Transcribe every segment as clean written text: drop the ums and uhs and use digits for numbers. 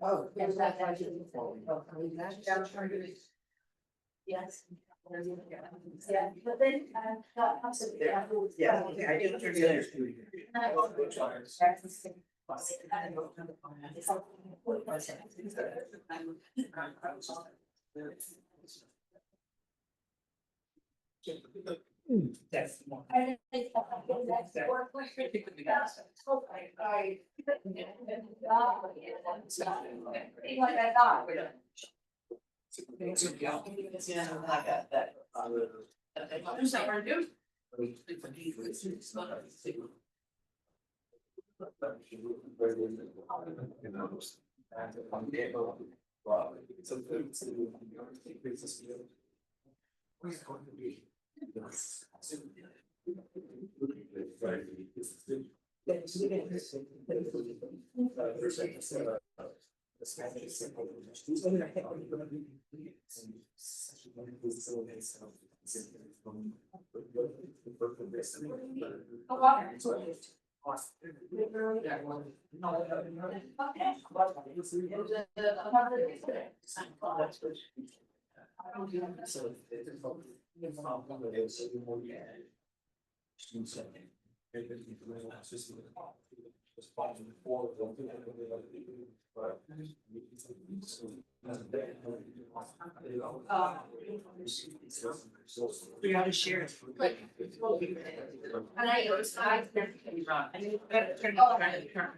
Oh, yes, yes. Yeah, but then, yeah, okay, I didn't turn the That's we gotta share it. And I was, I need to turn off the current.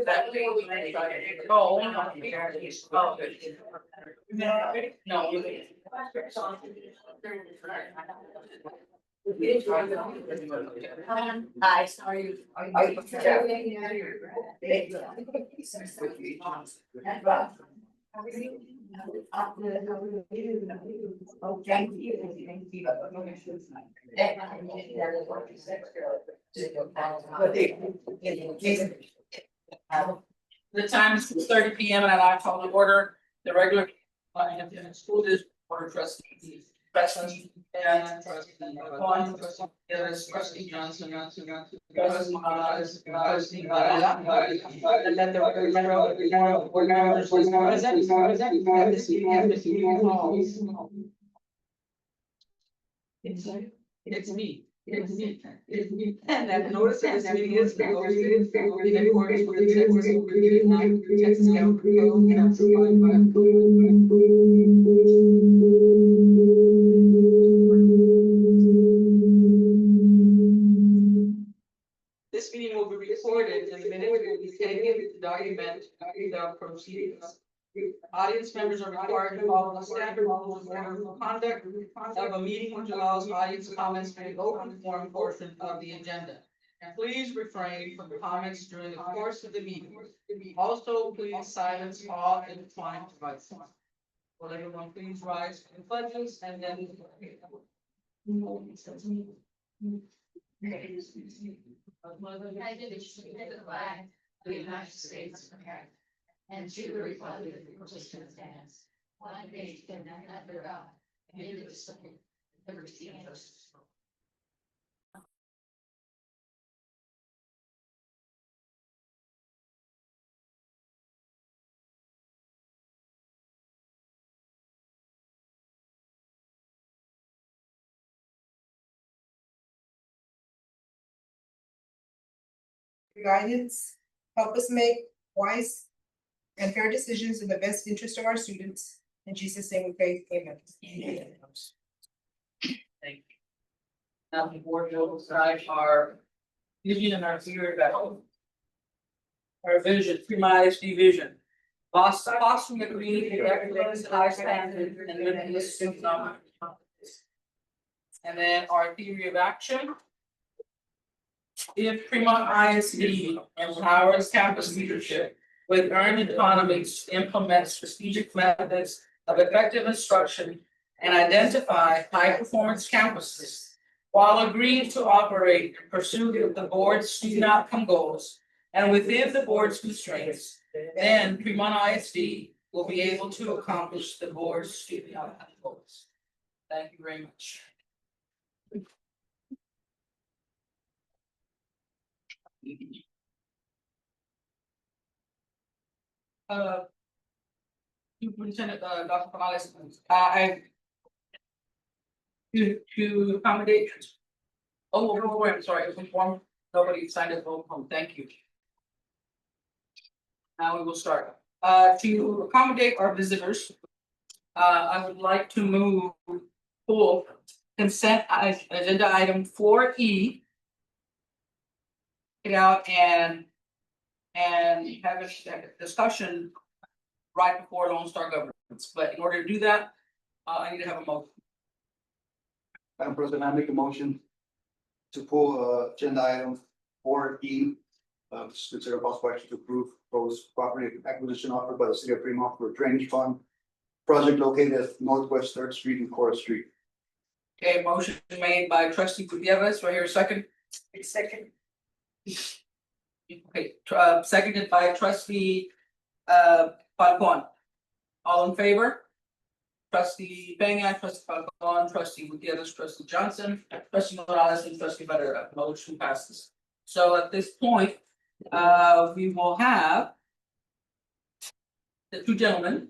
That way we may try to. Oh, no. Hi, sorry. Oh, thank you. Thank you. The time is 6:30 p.m. and I call to order the regular school district board of trustees. Trustee and trustee Vaughn, trustee Johnson, trustee and then the board members was It's me. And that notice of this meeting is in accordance with the Texas Government Code and supplied by. This meeting will be recorded and the minutes will be taken to document the proceedings. Audience members are required to follow the standard rules of order of conduct of a meeting which allows audience comments in the open forum portion of the agenda. Please refrain from comments during the course of the meeting. Also, please silence all electronic devices. Will everyone please rise to the pledges and then. I did the flag of the United States of America and to the republic which stands one nation under God, indivisible, liberty and justice. Guidance, help us make wise and fair decisions in the best interest of our students. In Jesus' name we pray, amen. Thank you. Now the board will decide our vision and our theory about our vision, Premont ISD vision. Fostering a community that reflects high standards and limitless student knowledge. And then our theory of action. If Premont ISD empowers campus leadership with earned autonomy to implement strategic methods of effective instruction and identify high-performance campuses, while agreeing to operate in pursuit of the board's student outcome goals and within the board's constraints, then Premont ISD will be able to accomplish the board's student outcome goals. Thank you very much. Superintendent, Dr. Canales, to accommodate. Oh, I'm sorry, it was one, nobody signed it, thank you. Now we will start. To accommodate our visitors, I would like to move for consent agenda item 4E. Get out and have a discussion right before Lone Star Governance, but in order to do that, I need to have a motion. Madam President, I make a motion to pull agenda item 4E. Consider possible action to approve proposed property acquisition offered by the city of Premont for drainage fund project located at Northwest Third Street and Cora Street. Okay, motion made by trustee Gutierrez, right here, a second. Second. Okay, seconded by trustee Falcon. All in favor? Trustee Pena, trustee Falcon, trustee Gutierrez, trustee Johnson, trustee Morales, and trustee Barrera. Motion passes. So at this point, we will have the two gentlemen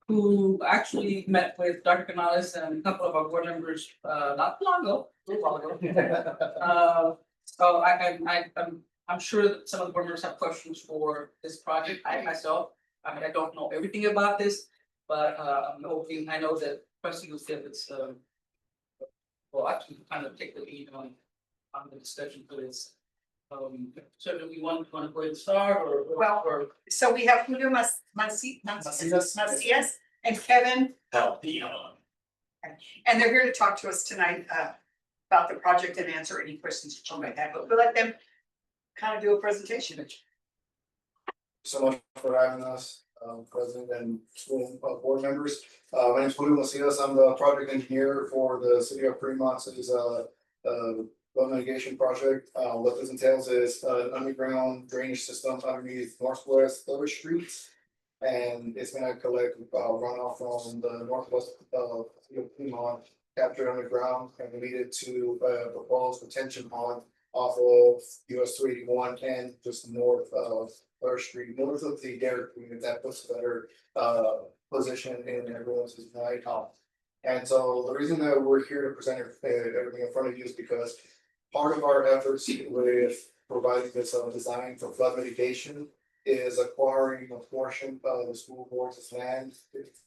who actually met with Dr. Canales and a couple of our board members, not too long ago. So I'm sure that some of the board members have questions for this project. I myself, I don't know everything about this, but I'm hoping, I know that trustee Gutierrez will actually kind of take the lead on the discussion for this. So do we want to go ahead and start or? Well, or So we have Julio Macias and Kevin, and they're here to talk to us tonight about the project and answer any questions that you might have, but we'll let them kind of do a presentation. So much for having us, President and school board members. My name is Julio Macias. I'm the project engineer for the city of Premont. So it's flood mitigation project. What this entails is an underground drainage system underneath Northwest Third Street. And it's gonna collect runoff from the northwest Premont, captured underground, and we needed to propose retention pond off of US 281 and just north of Third Street, north of the Dairy Queen, if that puts a better position in everyone's night. And so the reason that we're here to present everything in front of you is because part of our efforts with providing this design for flood mitigation is acquiring a portion of the school board's land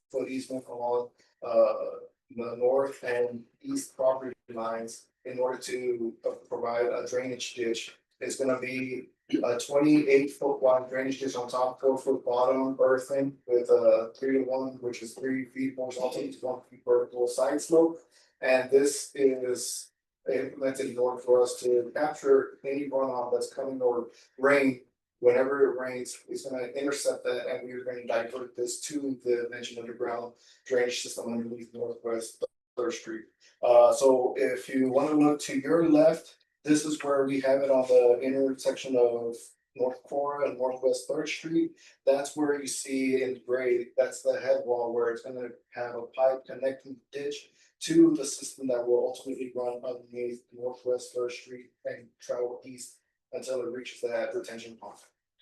for easement along the north and east property lines in order to provide a drainage ditch. It's gonna be a 28-foot wide drainage ditch on top, 4-foot bottom earthing with a 3-to-1, which is 3 feet horizontal to 1 feet vertical side slope. And this is implemented in order for us to capture any runoff that's coming or rain. Whenever it rains, it's gonna intercept that, and we're going to divert this to the mentioned underground drainage system underneath Northwest Third Street. So if you want to look to your left, this is where we have it on the intersection of North Cora and Northwest Third Street. That's where you see in gray, that's the head wall where it's gonna have a pipe connecting the ditch to the system that will ultimately run underneath Northwest Third Street and travel east until it reaches that retention pond.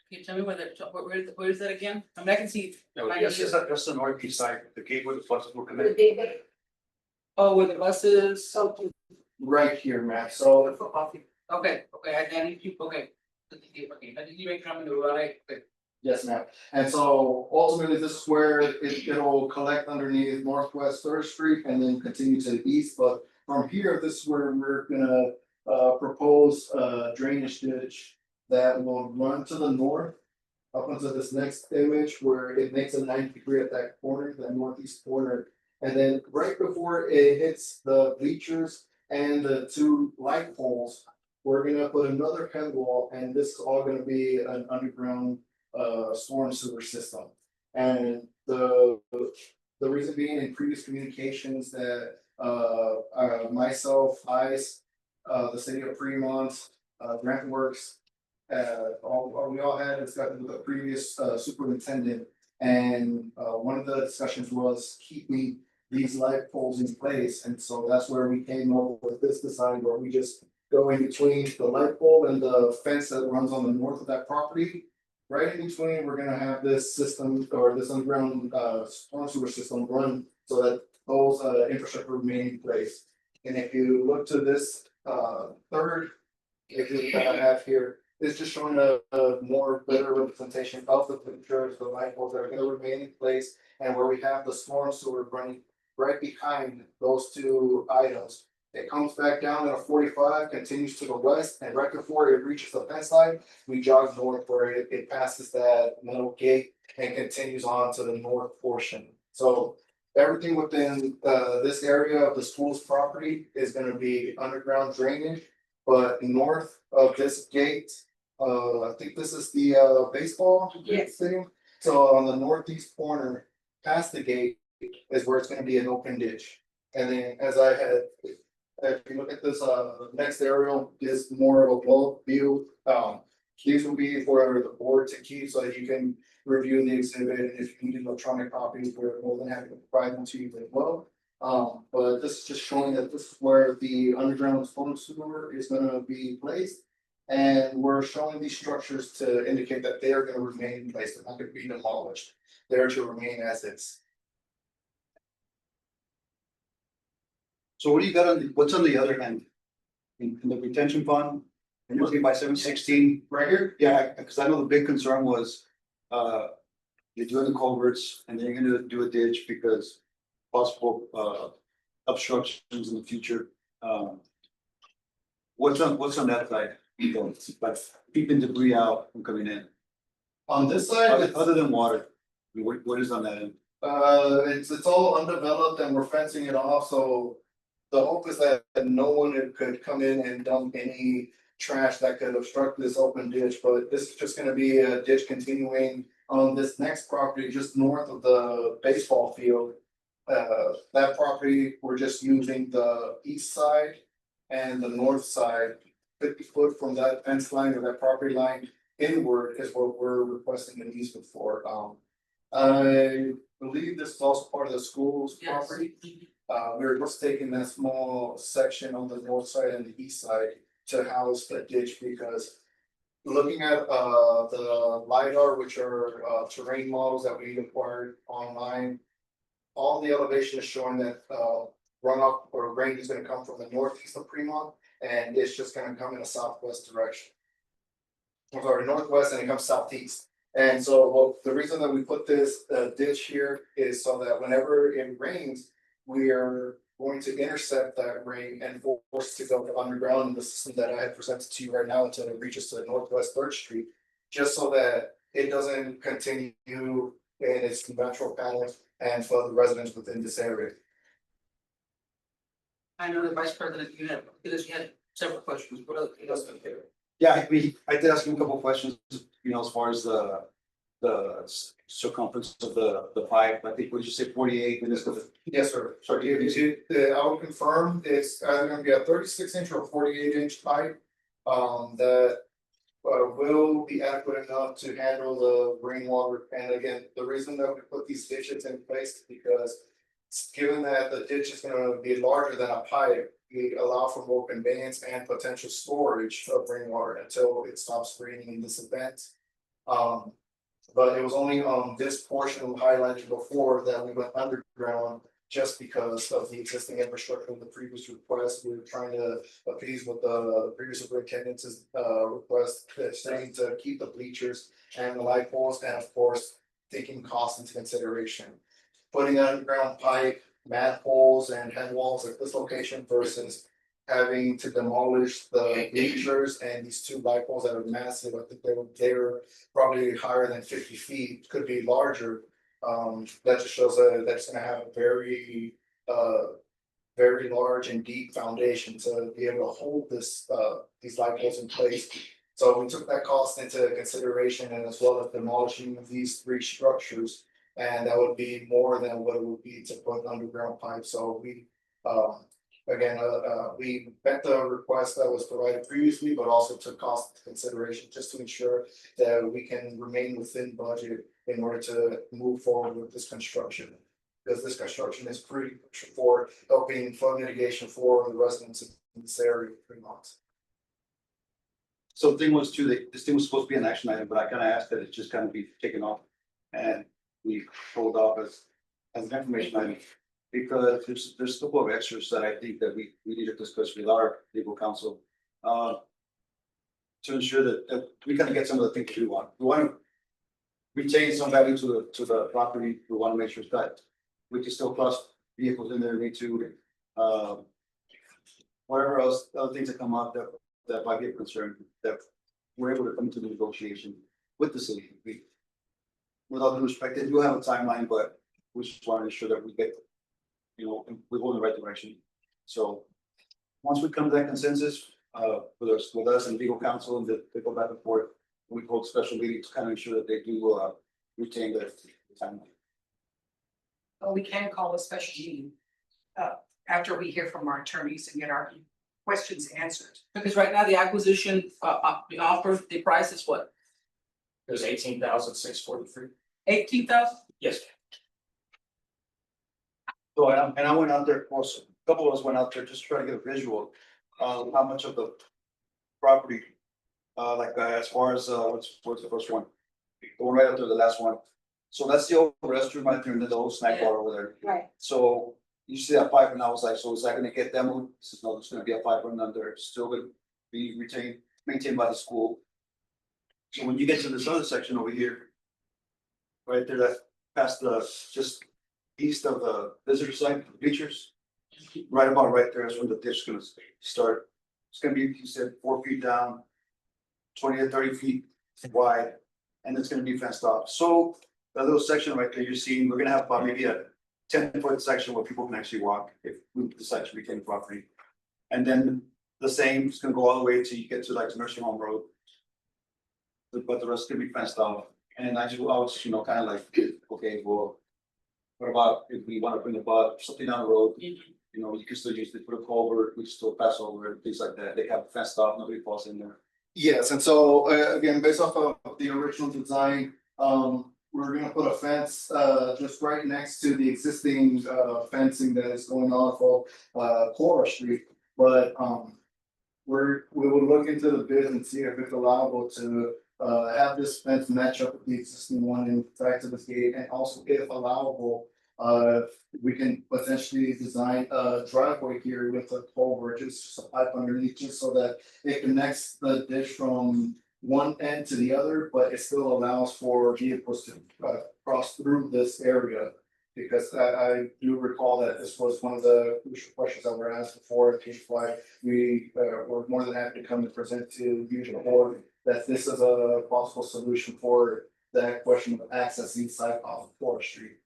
Can you tell me where is that again? I mean, I can see. Yes, that's the northeast side, the gate where the buses will come in. Oh, with the buses, something. Right here, Matt, so Okay, I need you, okay. Okay, I need you to make sure I'm doing right, okay. yes, ma'am. And so ultimately, this is where it'll collect underneath Northwest Third Street and then continue to the east. But from here, this is where we're gonna propose a drainage ditch that will run to the north up until this next image where it makes a 90-degree at that corner, that northeast corner. And then right before it hits the bleachers and the 2 light poles, we're gonna put another head wall, and this is all gonna be an underground storm sewer system. And the reason being, in previous communications that myself, ICE, the city of Fremont, Grant Works, we all had a discussion with the previous superintendent. And one of the discussions was keeping these light poles in place, and so that's where we came up with this design where we just go in between the light pole and the fence that runs on the north of that property. Right in between, we're gonna have this system or this underground storm sewer system run so that those infrastructure remain in place. And if you look to this third exhibit that I have here, it's just showing a more better representation of the pictures, the light poles that are gonna remain in place. And where we have the storm sewer running right behind those two items. It comes back down at a 45, continues to the west, and right before it reaches the fence line, we jog north where it passes that metal gate and continues on to the north portion. So everything within this area of the school's property is gonna be underground drainage. But north of this gate, I think this is the baseball Yes. thing. So on the northeast corner, past the gate is where it's gonna be an open ditch. And then as I had, if you look at this next aerial, is more of a low view. These will be for the board to keep so that you can review the exhibit, and if you need electronic copies, we're more than happy to provide them to you as well. But this is just showing that this is where the underground storm sewer is gonna be placed. And we're showing these structures to indicate that they are gonna remain in place, they're not gonna be demolished. They're to remain as is. So what do you got what's on the other end? In the retention pond, and you're looking by 716, Right here? yeah, because I know the big concern was, you're doing the culverts and then you're gonna do a ditch because possible, obstructions in the future. What's on that side? Like keeping debris out from coming in, On this side, other than water, I mean, what is on that end? it's all undeveloped and we're fencing it off, so. The hope is that no one could come in and dump any trash that could obstruct this open ditch, but this is just gonna be a ditch continuing on this next property just north of the baseball field. That property, we're just using the east side and the north side, 50 foot from that fence line or that property line inward is what we're requesting an easement for. I believe this is also part of the school's Yes. property. We're just taking that small section on the north side and the east side to house the ditch because. Looking at the LiDAR, which are terrain models that we acquired online. All the elevation is showing that runoff or rain is gonna come from the northeast of Premont and it's just gonna come in a southwest direction. I'm sorry, northwest and it comes southeast. And so, well, the reason that we put this ditch here is so that whenever it rains, we are going to intercept that rain and force it to go underground in the system that I had presented to you right now until it reaches to Northwest Third Street. Just so that it doesn't continue in its natural pattern and flood the residents within this area. I know the vice president, you had several questions, what else? Yeah, I did ask him a couple of questions, as far as the circumference of the pipe. I think, what did you say, 48 minutes? Yes, sir. So I will confirm it's either gonna be a 36-inch or 48-inch pipe. That will be adequate enough to handle the rainwater. And again, the reason that we put these ditches in place is because. Given that the ditch is gonna be larger than a pipe, we allow for more conveyance and potential storage of rainwater until it stops raining in this event. But it was only on this portion highlighted before that we went underground just because of the existing infrastructure of the previous request. We were trying to appease with the previous superintendent's request, saying to keep the bleachers and the light poles, and of course, taking cost into consideration. Putting underground pipe, mat poles and head walls at this location versus having to demolish the bleachers and these two light poles that are massive. I think they were probably higher than 50 feet, could be larger. That just shows that that's gonna have a very large and deep foundation to be able to hold these light poles in place. So we took that cost into consideration, and as well as demolishing these three structures. And that would be more than what it would be to put underground pipe, so we again, we met the request that was provided previously, but also took cost into consideration just to ensure that we can remain within budget in order to move forward with this construction. Because this construction is pretty crucial for helping flood mitigation for the residents in this area of Premont. So the thing was too, that this thing was supposed to be an action item, but I kind of asked that it just kind of be taken off. And we pulled off as an information item. Because there's a couple of extras that I think that we need to discuss with our legal counsel. To ensure that we kind of get some of the things we want. We want to retain some value to the property. We want to make sure that we can still cross vehicles in there, need to, whatever else, other things that come up that might be a concern, that we're able to come to the negotiation with the city. With all due respect, they do have a timeline, but we just want to ensure that we get, we go in the right direction. So once we come to that consensus, with us and legal counsel, and they go back and forth, we hold special meetings to kind of ensure that they do retain their timeline. Well, we can call a special meeting after we hear from our attorneys and get our questions answered. Because right now the acquisition, the offer, the price is what, It was 18,643. 18,000? Yes. So I went out there, also, a couple of us went out there just trying to get a visual, how much of the property. As far as what's the first one? The one right after the last one. So that's the old restroom right there, and then the old snack bar over there. Right. So you see that pipe, and I was like, so is that gonna get demoed? This is no, there's gonna be a pipe running under, it's still gonna be maintained by the school. So when you get to this other section over here. Right there, that past the, just east of the visitor site, the bleachers. Right about right there is when the ditch is gonna start. It's gonna be, he said, 4 feet down. 20 to 30 feet wide, and it's gonna be fenced off. So that little section right there you're seeing, we're gonna have about maybe a 10-foot section where people can actually walk if we decide to retain the property. And then the same is gonna go all the way till you get to like the nursing home road. But the rest is gonna be fenced off. And I was, kind of like, okay, well, what about if we want to bring about something down the road? You can still use it, put a culvert, we can still pass over it, things like that. They have it fenced off, nobody falls in there. Yes, and so again, based off of the original design, we're gonna put a fence just right next to the existing fencing that is going off of Cora Street. But we will look into the bid and see if it's allowable to have this fence match up with the existing one inside to the gate, and also if allowable, we can potentially design a driveway here with a culvert, just a pipe underneath, just so that it connects the ditch from one end to the other, but it still allows for vehicles to cross through this area. Because I do recall that this was one of the crucial questions that were asked before, which is why we were more than happy to come and present to you the board that this is a possible solution for that question of access inside of Florida Street.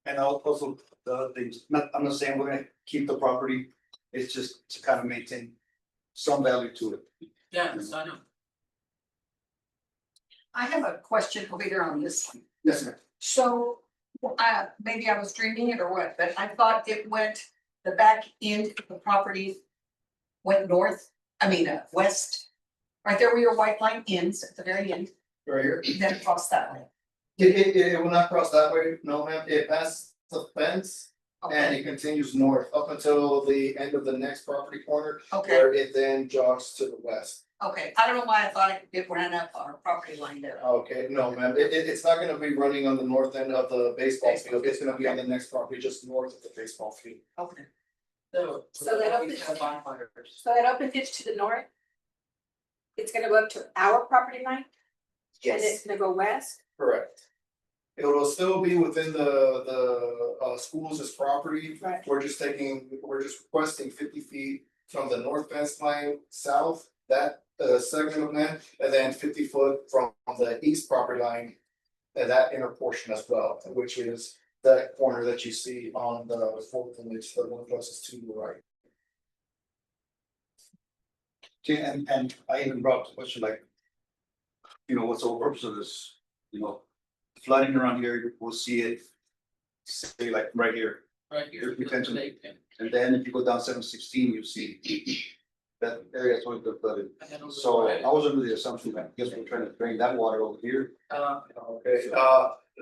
And also the other things, I'm not saying we're gonna keep the property, it's just to kind of maintain some value to it. Yeah, so I know. I have a question over here on this one. Yes, ma'am. So, maybe I was dreaming it or what, but I thought it went, the back end of the property went west. Right there where your white line ends at the very end, Right here. then across that way. It will not cross that way, no ma'am, it passes the fence and Okay, it continues north up until the end of the next property corner. okay, Where it then jogs to the west. okay. I don't know why I thought it ran up our property line there. Okay, no ma'am, it's not gonna be running on the north end of the baseball field, it's gonna be on the next property just north of the baseball field. Okay. So. So that we opens- have bonfires. So that open ditch to the north. It's gonna go up to our property line and it's gonna go west. Correct. It will still be within the school's property. Right. We're just requesting 50 feet from the north fence line south, that segment of land, and then 50 foot from the east property line. And that inner portion as well, which is that corner that you see on the fourth image, the one closest to the right. Okay, and I even brought up the question like, what's the whole purpose of this, flooding around here, we'll see it. Say like right here, Right here. Retention. And then if you go down 716, you see that area is going to flooded. So I was under the assumption that, I guess we're trying to drain that water over here. Okay,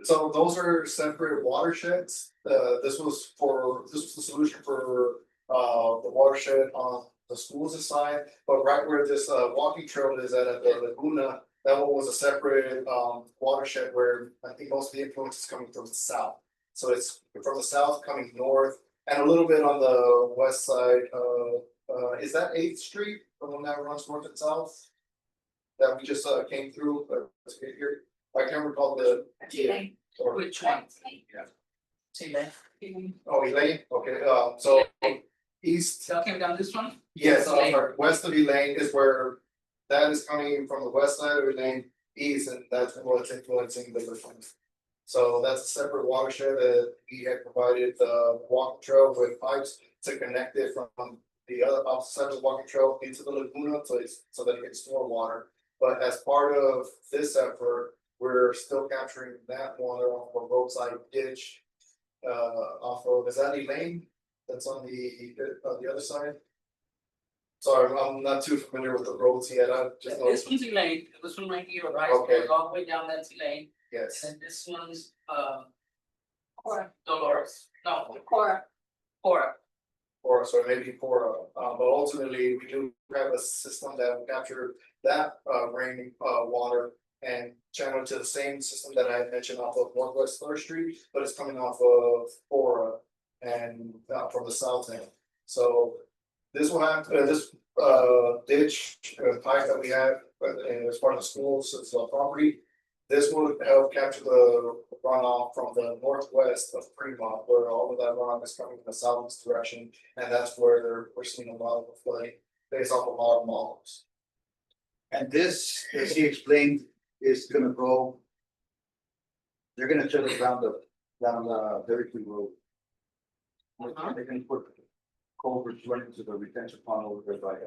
so those are separate watersheds. This was the solution for the watershed on the school's side. But right where this walking trail is at the Laguna, that one was a separate watershed where I think most of the influence is coming from the south. So it's from the south coming north and a little bit on the west side is that 8th Street, the one that runs north and south? That we just came through, let's get here. I can't recall the. Elaine. Or, Which one? Yeah. See that? oh, Elaine, okay, so east, Y'all came down this one? yes, Elaine. sorry, west of Elaine is where. That is coming from the west side of Elaine, east, and that's what's influencing the Laguna. So that's a separate watershed that we had provided the walking trail with pipes to connect it from the other opposite side of the walking trail into the Laguna, so that it gets more water. But as part of this effort, we're still capturing that water off of a roadside ditch. Off of, is that Elaine? That's on the other side? Sorry, I'm not too familiar with the roads yet, I just know, This one's Elaine, this one right here, right? Okay. Goes all the way down, that's Elaine, yes. and this one's Cora, Dolores, no, Cora, Cora. Or so maybe for, but ultimately, we do have a system that will capture that rain water. And channel to the same system that I mentioned off of Northwest Third Street, but it's coming off of Fora and from the south end. So this will have this ditch pipe that we have as part of the schools, it's a property. This will help capture the runoff from the northwest of Premont, where all of that runoff is coming in the southeast direction, and that's where we're seeing a lot of the flooding based off of our models. And this, as he explained, is gonna go. They're gonna turn it down the Dairy Queen Road. They're gonna put culverts running to the retention pond over there by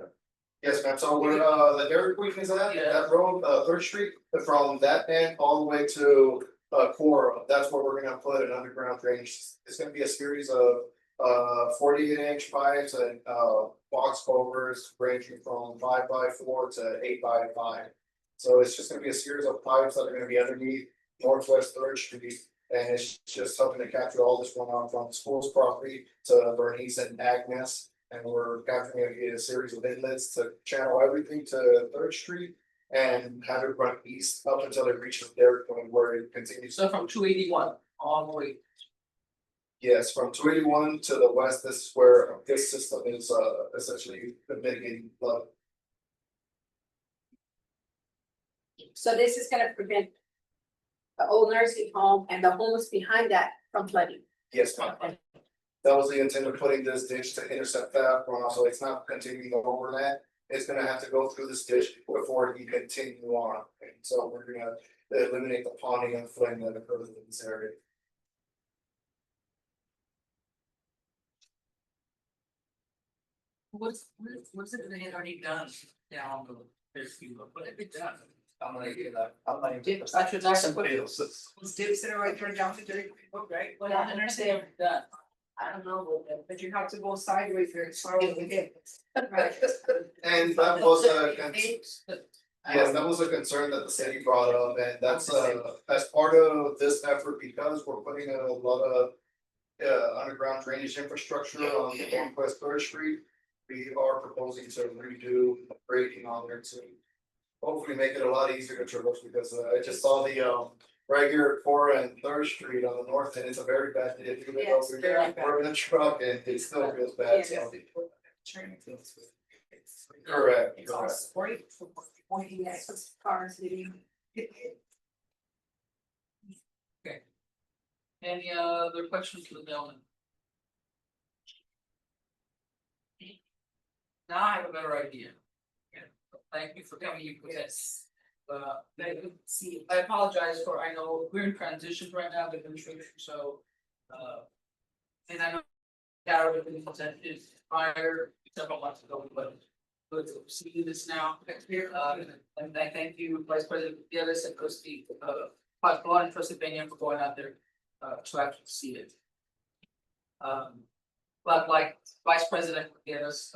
Yes, ma'am, so where the Dairy Queen is at, Yeah. that road, Third Street, from that end all the way to Cora, that's where we're gonna put an underground drainage. It's gonna be a series of 48-inch pipes and box culverts ranging from 5x4 to 8x5. So it's just gonna be a series of pipes that are gonna be underneath Northwest Third Street. And it's just helping to capture all this runoff from the school's property to Bernice and Agnes. And we're capturing a series of inlets to channel everything to Third Street and have it run east up until it reaches Dairy Queen where it continues. So from 281 all the way. Yes, from 281 to the west, this is where this system is essentially mitigating flood. so this is gonna prevent the old nursing home and the homes behind that from flooding. Yes, ma'am. That was the intent of putting this ditch to intercept that runoff, so it's not continuing over that. It's gonna have to go through this ditch before it can continue on, and so we're gonna eliminate the ponding and flooding that occurs in this area. What's it they had already done down the, there's you, what have they done? I'm gonna get that, I'm not even. I should ask somebody else. Did sit right turn down to Dairy Queen, right? What happened, they ever done? I don't know, but you have to go sideways very slowly with it. Right. And that was yes, that was a concern that the city brought up, and that's as part of this effort, because we're putting a lot of. Underground drainage infrastructure on Northwest Third Street. We are proposing to redo grading on there to. Hopefully make it a lot easier to traverse, because I just saw the right here at Cora and Third Street on the north end, it's a very bad. If you look Yes, over very there, bad. we're in a truck and it still feels bad, so. Training fields. Correct, It's all correct. sporty, pointing at cars leading. Any other questions for the gentleman? Now I have a better idea. Thank you for coming in with this. I apologize for, I know we're in transition right now, the administration, so. And I know. That consent is prior several months ago, but. Good to see this now. And I thank you, Vice President Gillis and Trustee Pascual and Trustee Peña for going out there to actually see it. But like Vice President gave us,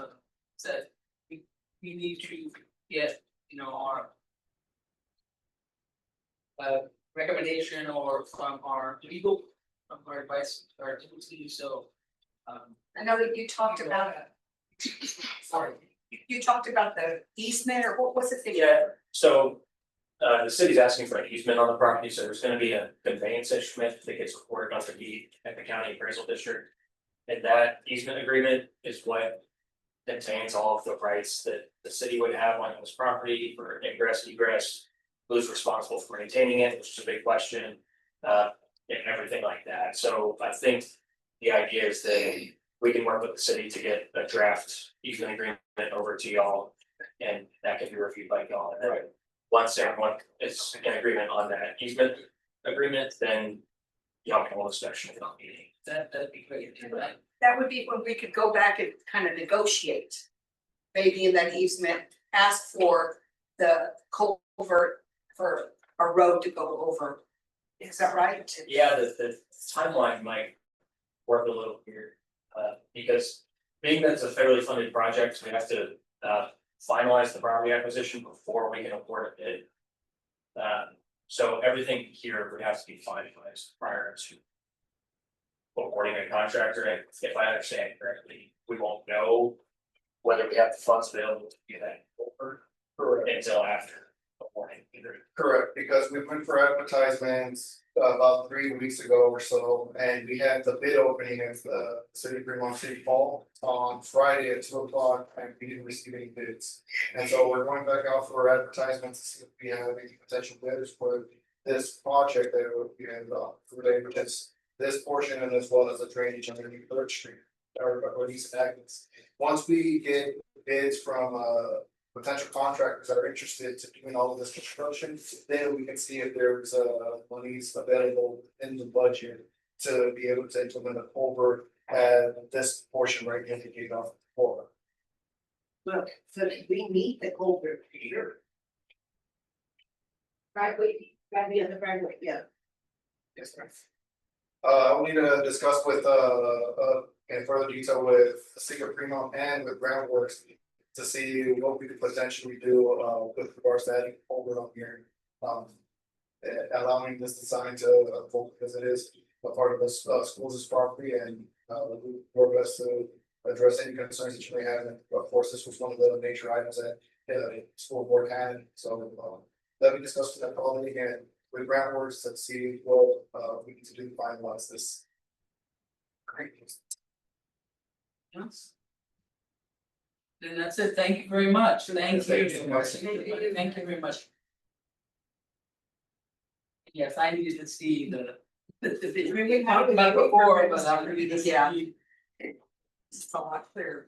said, we need to get, our recommendation or from our legal, from our advice, our agency, so. I know that you talked about, sorry, you talked about the easement or what was it? that you- Yeah, so the city's asking for an easement on the property, so there's gonna be a conveyance instrument that gets recorded on the deed at the county appraisal district. And that easement agreement is what contains all of the rights that the city would have on this property for ingress, egress. Who's responsible for maintaining it, which is a big question, and everything like that, so I think the idea is that we can work with the city to get a draft easement agreement over to y'all. And that can be reviewed by y'all, and then once everyone is in agreement on that easement agreement, then y'all can hold a special meeting. That'd be great, right? That would be when we could go back and kind of negotiate. Maybe in that easement, ask for the culvert for a road to go over. Is that right? Yeah, the timeline might work a little weird, because being that it's a federally funded project, we have to finalize the property acquisition before we can award a bid. So everything here would have to be finalized prior to awarding a contractor, and if I understand correctly, we won't know whether we have the funds available to do that over until after awarding either. Correct, because we went for advertisements about 3 weeks ago or so, and we had the bid opening at the City of Premont City Hall on Friday at 2 o'clock, and we didn't receive any bids. And so we're going back out for advertisements to see if we have any potential bidders for this project that would be related, which is this portion and as well as the drainage underneath Third Street or East Agnes. Once we get bids from potential contractors that are interested to doing all of this construction, then we can see if there's monies available in the budget to be able to implement a culvert at this portion right indicated off the floor. Look, so that we need the culvert here. Right, right, the other right, yeah. Yes, sir. I'll need to discuss with in further detail with the City of Premont and with Groundworks to see what we could potentially do with regards to adding over up here. Allowing this design to unfold because it is a part of the school's property and we're best to address any concerns that you may have. And of course, this was one of the major items that the school board had, so let me discuss that probably again with Groundworks and see what we need to do to finalize this. Great. Yes. Then that's it, thank you very much, thank you. Thank you so much. Thank you very much. Yes, I needed to see the. We talked about it before, but I really just, yeah. It's a lot clearer.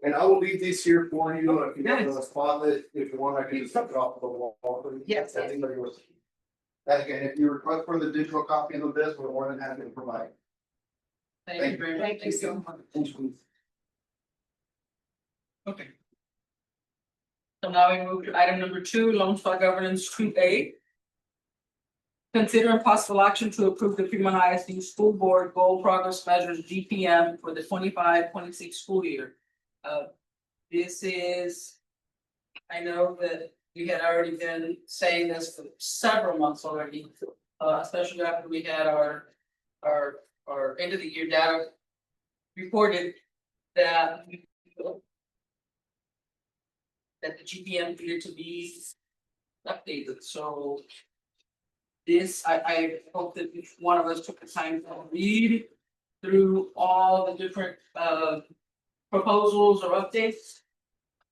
And I will leave these here for you, if you have a spotlet, if you want, I can just drop it off the wall. Yes. I think that yours. And again, if you request for the digital copy of this, we're more than happy to provide. Thank you very much. Thank you so much. Thank you. Okay. So now we move to item number 2, Lone Star Governance 2A. Consider impossible action to approve the Premont ISD School Board Goal Progress Measures GPM for the 25-26 school year. This is, I know that we had already been saying this for several months already, especially after we had our end of the year data reported that the GPM needed to be updated, so this, I hope that each one of us took the time to read through all the different proposals or updates.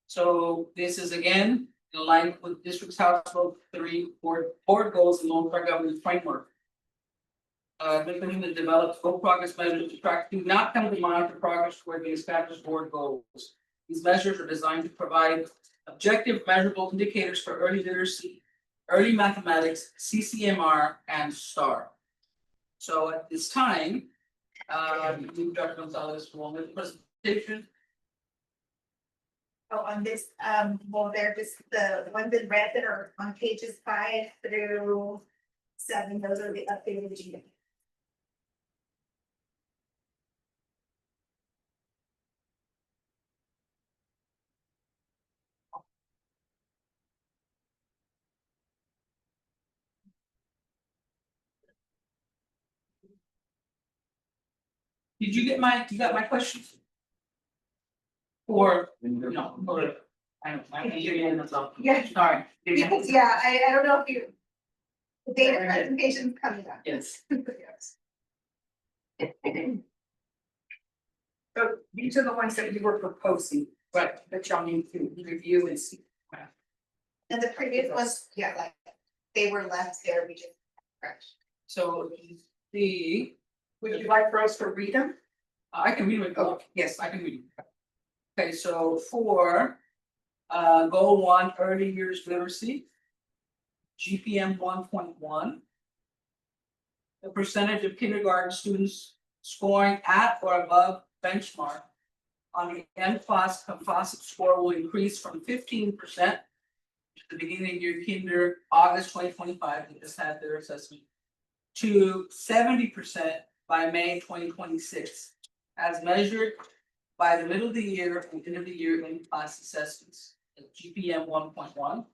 So this is again in line with district's House Vote 3 board goals and Lone Star governance framework. Implementing the developed goal progress measures to track do not come to monitor progress toward the established board goals. These measures are designed to provide objective measurable indicators for early literacy, early mathematics, CCMR, and STAR. So at this time, Dr. Gonzalez will make the presentation. Oh, on this, well, they're just the ones in red that are on pages 5 through 7, those are the updated GPM. Did you got my questions? Or, no, or, I don't, I can't hear you in the phone. Yeah. Sorry. Because, yeah, I don't know if you. The data presentation's coming up. Yes. So these are the ones that you were proposing, Right. that y'all need to review and see. And the previous ones, yeah, like, they were left there, we just. Correct. So the, Would you like for us to read them? I can read it. Oh, yes, I can read it. Okay, so for goal 1, early years literacy. GPM 1.1. The percentage of kindergarten students scoring at or above benchmark on the M-class composite score will increase from 15% at the beginning of year kinder, August 2025, they just had their assessment, to 70% by May 2026, as measured by the middle of the year and end of the year in-class assessments. GPM 1.1.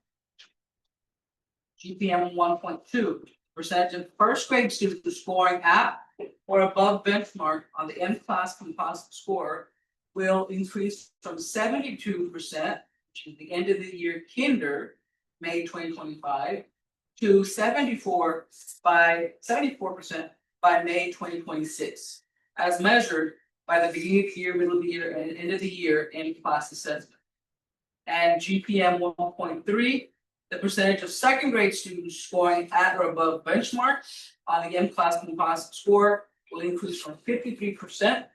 GPM 1.2, percentage of first grade students scoring at or above benchmark on the M-class composite score will increase from 72%, which is the end of the year kinder, May 2025, to 74% by May 2026, as measured by the beginning of the year, middle of the year, and end of the year M-class assessment. And GPM 1.3, the percentage of second grade students scoring at or above benchmark on the M-class composite score will increase from 53%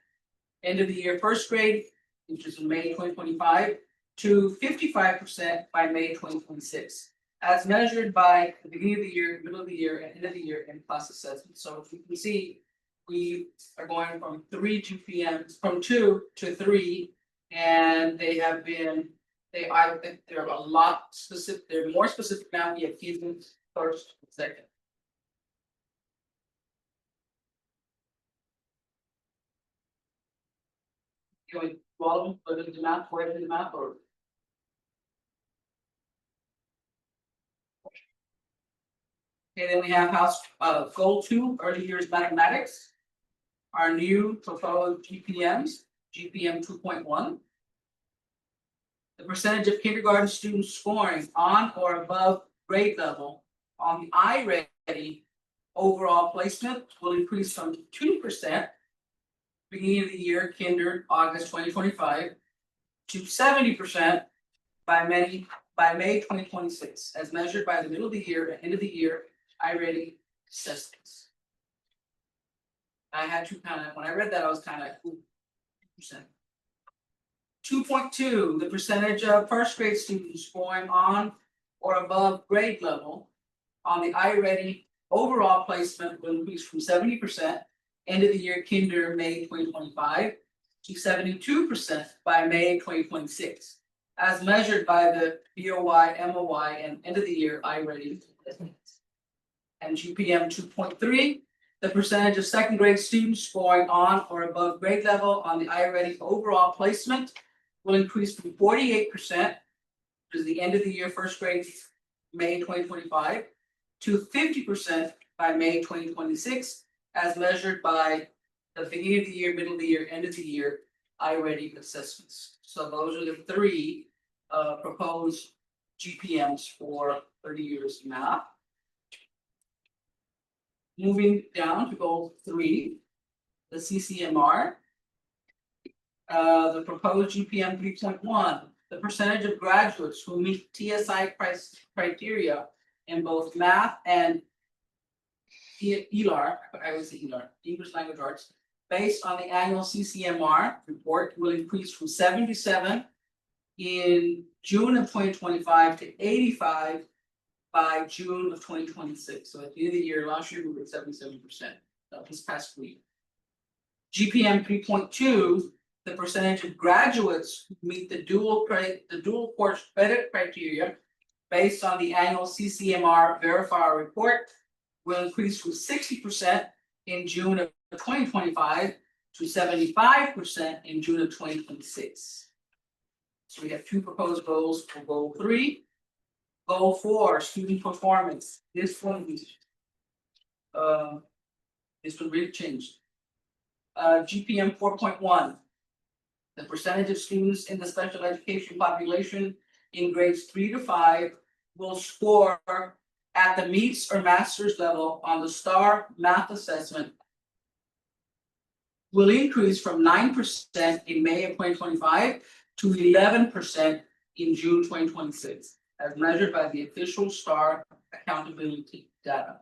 end of the year first grade, which is in May 2025, to 55% by May 2026, as measured by the beginning of the year, middle of the year, and end of the year M-class assessment. So if you can see, we are going from 3 GPMs, from 2 to 3, and they have been. They're a lot specific, they're more specific now, we have achievements first, and second. Can we follow them, put it in the map, where in the map, or? Okay, then we have house, goal 2, early years mathematics. Our new proposed GPMs, GPM 2.1. The percentage of kindergarten students scoring on or above grade level on the iReady overall placement will increase from 2% beginning of the year kinder, August 2025, to 70% by May 2026, as measured by the middle of the year and end of the year iReady assessments. I had to kind of, when I read that, I was kind of like, ooh, 2%. 2.2, the percentage of first grade students scoring on or above grade level on the iReady overall placement will increase from 70% end of the year kinder, May 2025, to 72% by May 2026, as measured by the BOY, MOY, and end of the year iReady. And GPM 2.3, the percentage of second grade students scoring on or above grade level on the iReady overall placement will increase from 48%, which is the end of the year first grade, May 2025, to 50% by May 2026, as measured by the beginning of the year, middle of the year, end of the year iReady assessments. So those are the 3 proposed GPMs for 30 years math. Moving down to goal 3, the CCMR. The proposed GPM 3.1, the percentage of graduates who meet TSI criteria in both math and ELAR, I would say ELAR, English Language Arts, based on the annual CCMR report will increase from 77 in June of 2025 to 85 by June of 2026. So at the end of the year, last year we were at 77%, this past week. GPM 3.2, the percentage of graduates who meet the dual course credit criteria based on the annual CCMR verifier report will increase from 60% in June of 2025 to 75% in June of 2026. So we have 2 proposed goals for goal 3. Goal 4, student performance. This one really changed. GPM 4.1. The percentage of students in the special education population in grades 3 to 5 will score at the meets or master's level on the STAR math assessment will increase from 9% in May of 2025 to 11% in June 2026, as measured by the official STAR accountability data.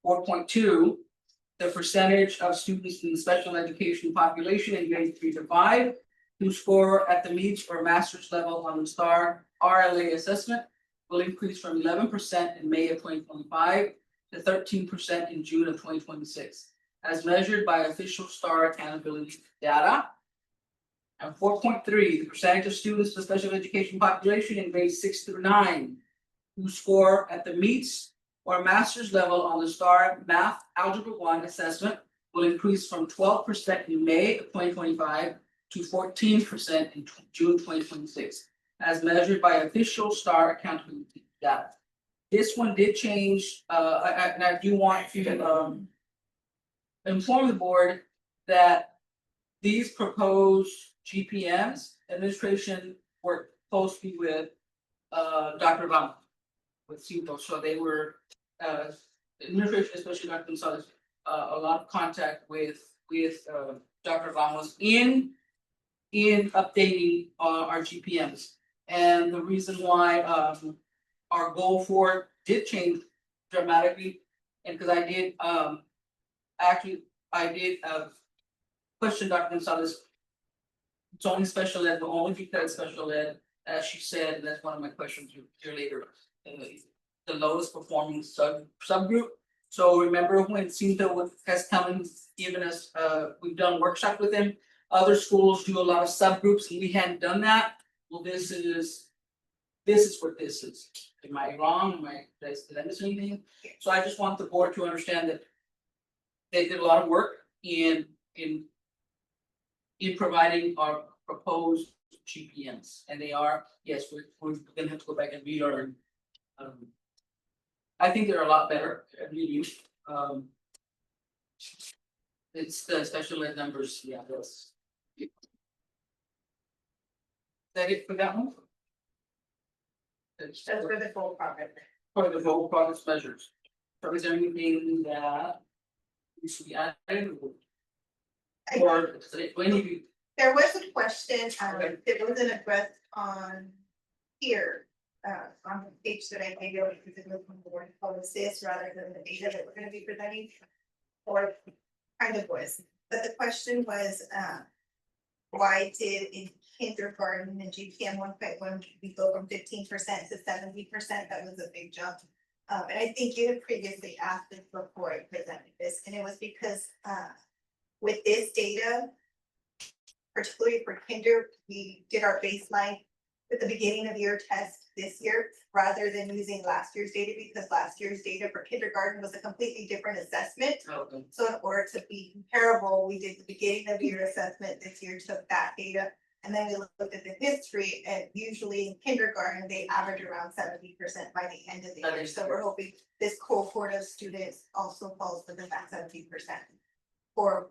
4.2, the percentage of students in the special education population in grades 3 to 5 who score at the meets or master's level on the STAR RLA assessment will increase from 11% in May of 2025 to 13% in June of 2026, as measured by official STAR accountability data. And 4.3, the percentage of students in the special education population in grades 6 through 9 who score at the meets or master's level on the STAR Math Algebra 1 assessment will increase from 12% in May of 2025 to 14% in June 2026, as measured by official STAR accountability data. This one did change, and I do want to inform the board that these proposed GPMs, administration worked closely with Dr. Vamos with CUPO, so they were administration, especially Dr. Gonzalez, a lot of contact with Dr. Vamos in updating our GPMs. And the reason why our goal for it did change dramatically, and because I did question Dr. Gonzalez. It's only special ed, but only because special ed, as she said, and that's one of my questions here later. The lowest performing subgroup. So remember when Cinto has come and given us, we've done workshops with him. Other schools do a lot of subgroups and we hadn't done that. Well, this is what this is. Am I wrong? Did I miss anything? So I just want the board to understand that they did a lot of work in providing our proposed GPMs, and they are, yes, we're gonna have to go back and relearn. I think they're a lot better at reading. It's the special ed numbers, yeah, that's. Is that it for that one? That's for the full project. For the whole progress measures. So is there anything that we should be adding? Or do any of you? There was a question, Okay. that wasn't addressed on here, on the page that I gave you, because it was from the board policies rather than the data that we're gonna be presenting. Or kind of was, but the question was, why did in kindergarten and GPM 1.1, we go from 15% to 70%? That was a big jump. And I think you had previously asked this before I presented this, and it was because, with this data, particularly for kinder, we did our baseline at the beginning of year test this year, rather than using last year's data, because last year's data for kindergarten was a completely different assessment. Okay. So in order to be comparable, we did the beginning of year assessment this year, took that data. And then we looked at the history, and usually in kindergarten, they average around 70% by the end of the year. So we're hoping this cohort of students also falls within that 70% for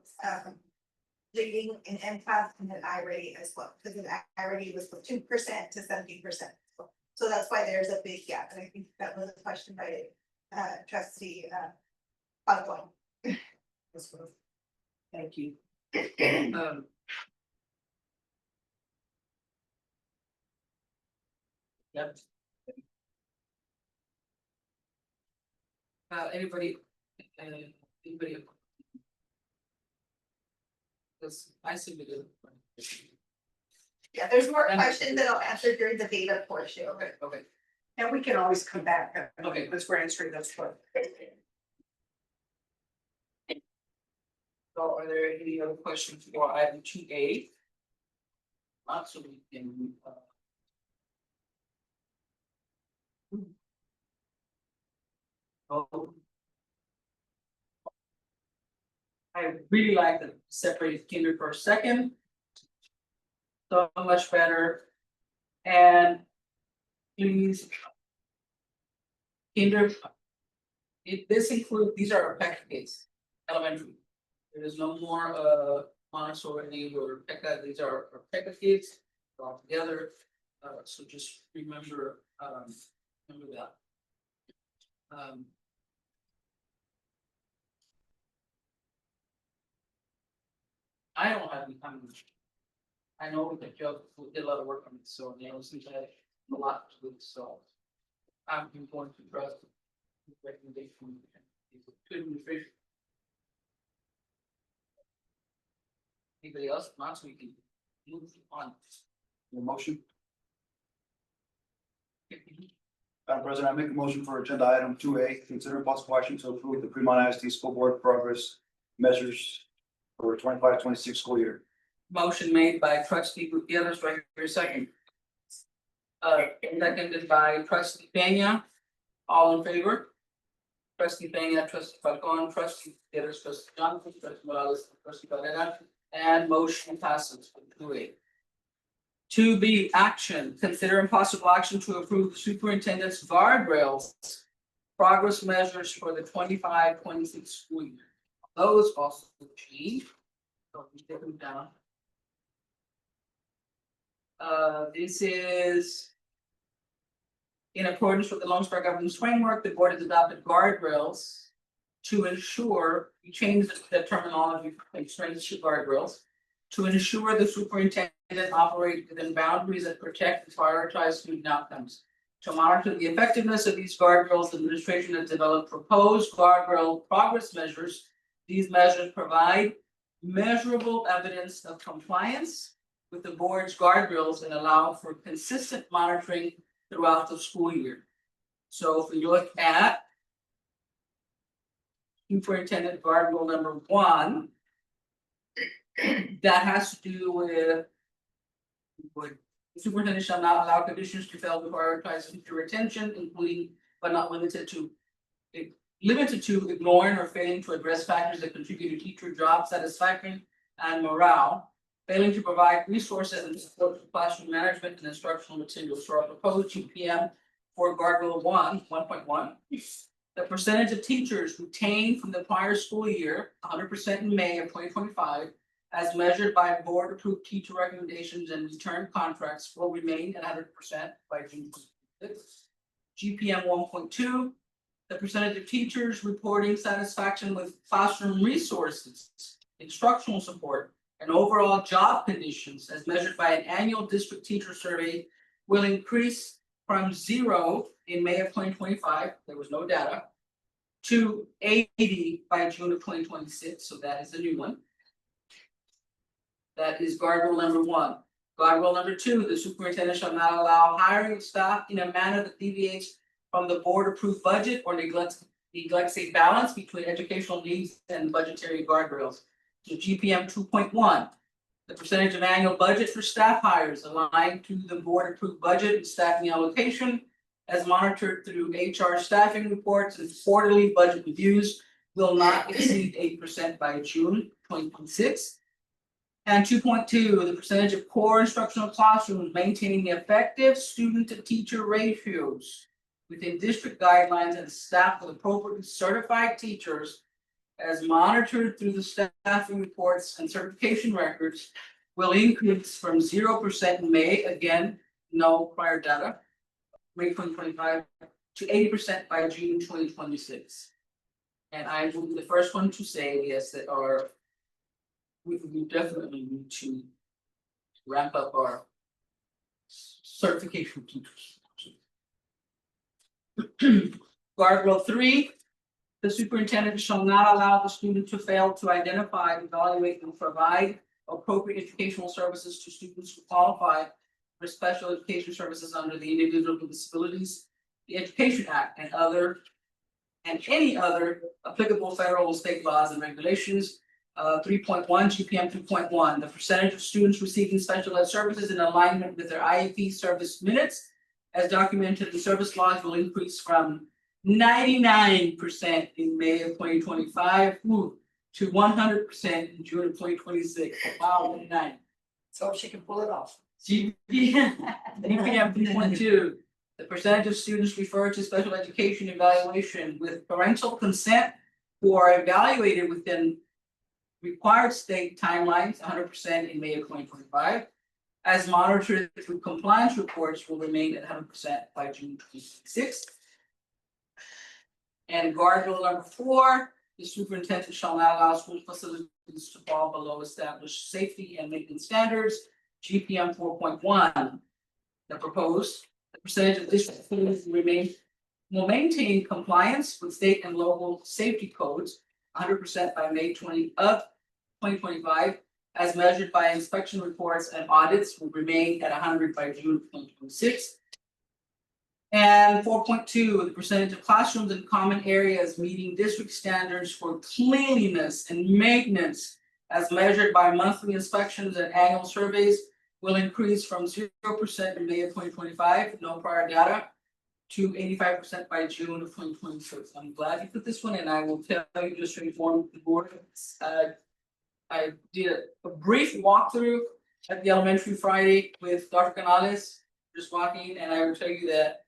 reading and MCAS and then I-ready as well, because the I-ready was from 2% to 70%. So that's why there's a big gap, and I think that was a question by trustee Pagwan. Thank you. Yep. Anybody? Because I submitted. Yeah, there's more And- questions that I'll answer during the data portion. Okay. And we can always come back. Okay. Because we're answering those questions. So are there any other questions for item 2A? Not so we can. Oh. I really like the separated kinder for a second. So much better. And please. Kinder. This includes, these are our package elementary. There is no more Montessori or Pekka, these are Pekka kids all together. So just remember that. I don't have any time. I know that Joe did a lot of work on it, so you know, since I had a lot to do, so. I'm going to trust the recommendation. Couldn't fish. Anybody else, not so we can move on. Your motion? Madam President, I make a motion for agenda item 2A, consider possible action to approve the Premont ISD School Board progress measures for 25-26 school year. Motion made by trustee Gutierrez, right here, second. Seconded by trustee Pena, all in favor? Trustee Pena, trustee Falcon, trustee Gutierrez, trustee Johnson, trustee Morales, trustee Barrera, and motion passes for 2A. 2B, action, consider impossible action to approve superintendent's guardrails progress measures for the 25-26 school year. Those also change. So we take them down. This is in accordance with the Lone Star Governance Framework, the board has adopted guardrails to ensure, we changed the terminology from constraints to guardrails, to ensure the superintendent operates within boundaries that protect and prioritize student outcomes. To monitor the effectiveness of these guardrails, the administration has developed proposed guardrail progress measures. These measures provide measurable evidence of compliance with the board's guardrails and allow for consistent monitoring throughout the school year. So if we look at superintendent guardrail number 1, that has to do with the superintendent shall not allow conditions to fail to prioritize teacher retention, including but not limited to ignoring or failing to address factors that contribute to teacher job satisfaction and morale, failing to provide resources and support for classroom management and instructional materials. So our proposed GPM for guardrail 1.1, the percentage of teachers retained from the prior school year, 100% in May of 2025, as measured by board approved teacher recommendations and return contracts, will remain at 100% by June 26. GPM 1.2, the percentage of teachers reporting satisfaction with classroom resources, instructional support, and overall job conditions as measured by an annual district teacher survey will increase from 0 in May of 2025, there was no data, to 80 by June of 2026, so that is the new one. That is guardrail number 1. Guardrail number 2, the superintendent shall not allow hiring of staff in a manner that deviates from the board approved budget or neglects a balance between educational needs and budgetary guardrails. So GPM 2.1, the percentage of annual budget for staff hires aligned to the board approved budget and staffing allocation as monitored through HR staffing reports and quarterly budget reviews will not exceed 8% by June 2026. And 2.2, the percentage of core instructional classrooms maintaining effective student to teacher ratios within district guidelines and staffed with appropriately certified teachers as monitored through the staffing reports and certification records will increase from 0% in May, again, no prior data, May 2025, to 80% by June 2026. And I will be the first one to say, yes, that we definitely need to ramp up our certification teachers. Guardrail 3, the superintendent shall not allow the student to fail to identify, evaluate, and provide appropriate educational services to students who qualify for special education services under the Individuals with Disabilities, the Education Act, and any other applicable federal and state laws and regulations. 3.1, GPM 2.1, the percentage of students receiving special ed services in alignment with their IEP service minutes as documented in service laws will increase from 99% in May of 2025 to 100% in June of 2026. Wow, 99. So she can pull it off. GPM 3.2, the percentage of students referred to special education evaluation with parental consent who are evaluated within required state timelines, 100% in May of 2025. As monitored through compliance reports will remain at 100% by June 2026. And guardrail number 4, the superintendent shall not allow school facilities to fall below established safety and maintenance standards, GPM 4.1. The proposed, the percentage of district facilities will maintain compliance with state and local safety codes 100% by May 2025, as measured by inspection reports and audits will remain at 100 by June 2026. And 4.2, the percentage of classrooms and common areas meeting district standards for cleanliness and maintenance as measured by monthly inspections and annual surveys will increase from 0% in May of 2025, no prior data, to 85% by June of 2026. I'm glad you put this one in. I will tell you just to inform the board. I did a brief walkthrough at the elementary Friday with Dr. Canales, just walking, and I will tell you that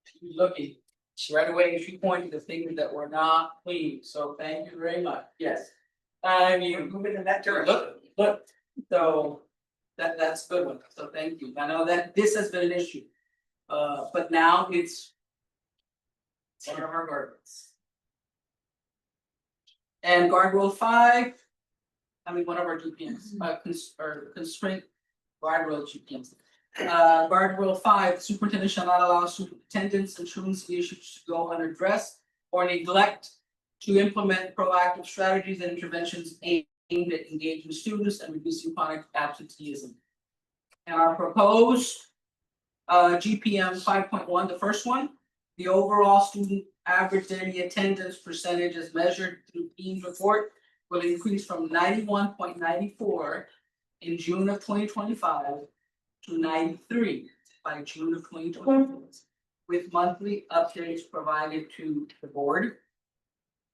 she's looking right away. She pointed to things that were not clean. So thank you very much. Yes. I mean, moving in that direction. look, so that's a good one. So thank you. I know that this has been an issue. But now it's one of our guardrails. And guardrail 5, one of our GPMs, constraint guardrail GPMs. Guardrail 5, superintendent shall not allow superintendents and truancy issues to go unaddressed or neglect to implement proactive strategies and interventions aimed at engaging students and reducing chronic absenteeism. And our proposed GPM 5.1, the first one, the overall student average daily attendance percentage as measured through Dean's report will increase from 91.94 in June of 2025 to 93 by June of 2026, with monthly updates provided to the board.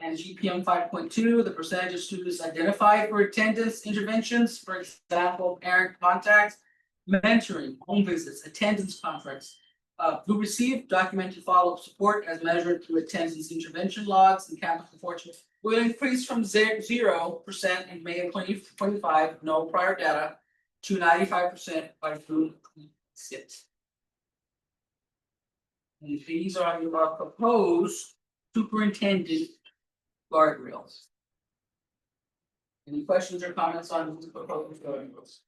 And GPM 5.2, the percentage of students identified for attendance interventions, for example, parent contacts, mentoring, home visits, attendance contracts, who received documented follow-up support as measured through attendance intervention logs and campus enforcement will increase from 0% in May of 2025, no prior data, to 95% by June 2026. And these are your proposed superintendent guardrails. Any questions or comments on these proposed guardrails?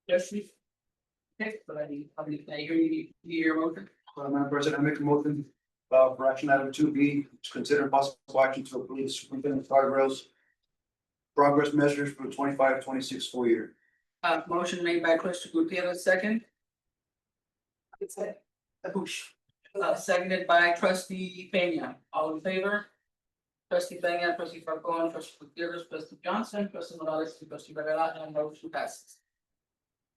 Yes, we. Okay, but I hear you, your motion. Madam President, I make a motion for action item 2B, to consider possible action to approve the superintendent's guardrails progress measures for the 25-26 school year. Motion made by Trustee Gutierrez, second. Push. Seconded by Trustee Peña. All in favor? Trustee Peña, Trustee Falcon, Trustee Gutierrez, Trustee Johnson, Trustee Morales, Trustee Varela, and motion passes.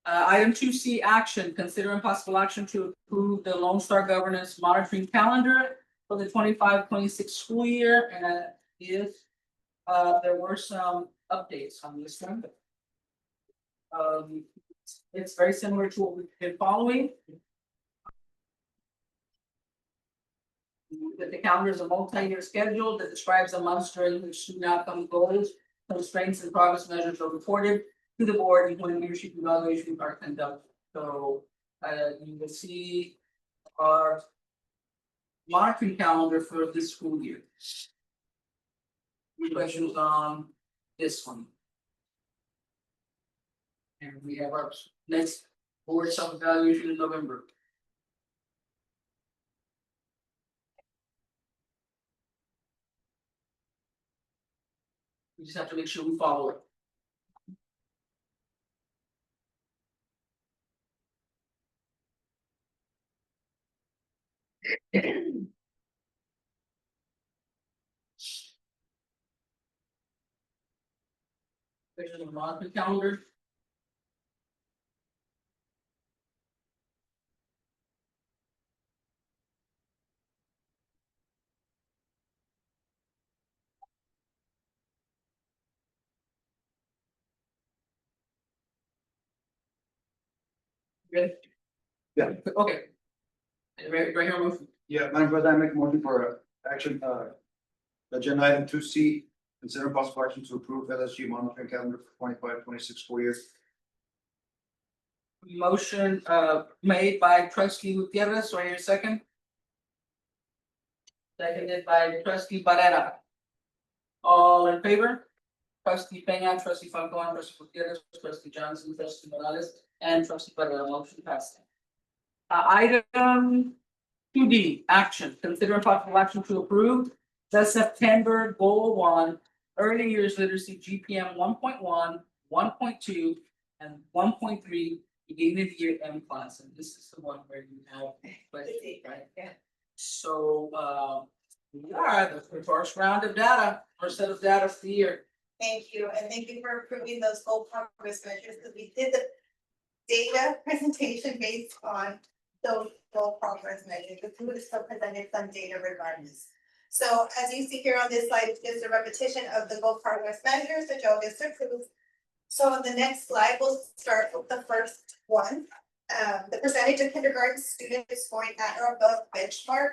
Item 2C, action, consider impossible action to approve the Lone Star Governance monitoring calendar for the 25-26 school year, and there were some updates on this one. It's very similar to what we've been following. That the calendar is a multi-year schedule that describes the months during which student outcome goals, constraints, and progress measures are reported to the board when leadership evaluations are conducted. So you will see our monitoring calendar for this school year. Any questions on this one? And we have our next board self-evaluation in November. We just have to make sure we follow it. Questions on the monthly calendar? Good. Yeah. Okay. Right here, move. Yeah, Madam President, I make a motion for action Agenda item 2C, consider possible action to approve LSG monitoring calendar for 25-26 school year. Motion made by trustee Gutierrez, do I hear a second? Seconded by trustee Barrera. All in favor? Trustee Peña, trustee Falcon, trustee Gutierrez, trustee Johnson, trustee Morales, and trustee Barrera, motion passed. Item 2D, action, consider possible action to approve the September goal 1 early years literacy GPM 1.1, 1.2, and 1.3 beginning of the year M class, and this is the one where you have questions, right? Yeah. So yeah, the first round of data, first set of data for the year. Thank you, and thank you for approving those goal progress measures, because we did the data presentation based on those goal progress measures, but we would have still presented some data regardless. So as you see here on this slide, it's just a repetition of the goal progress measures that y'all just approved. So on the next slide, we'll start with the first one. The percentage of kindergarten students scoring at or above benchmark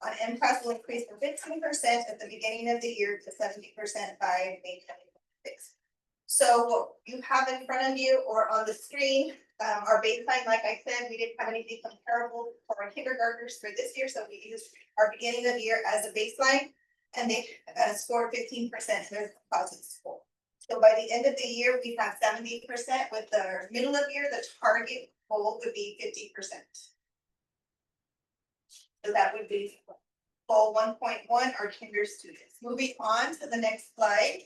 on MCAS will increase from 15% at the beginning of the year to 70% by May 2026. So what you have in front of you or on the screen, our baseline, like I said, we didn't have anything comparable for our kindergartners for this year, so we used our beginning of the year as a baseline, and they scored 15% their composite score. So by the end of the year, we have 70%. With the middle of year, the target goal would be 50%. So that would be goal 1.1, our kinder students. Moving on to the next slide,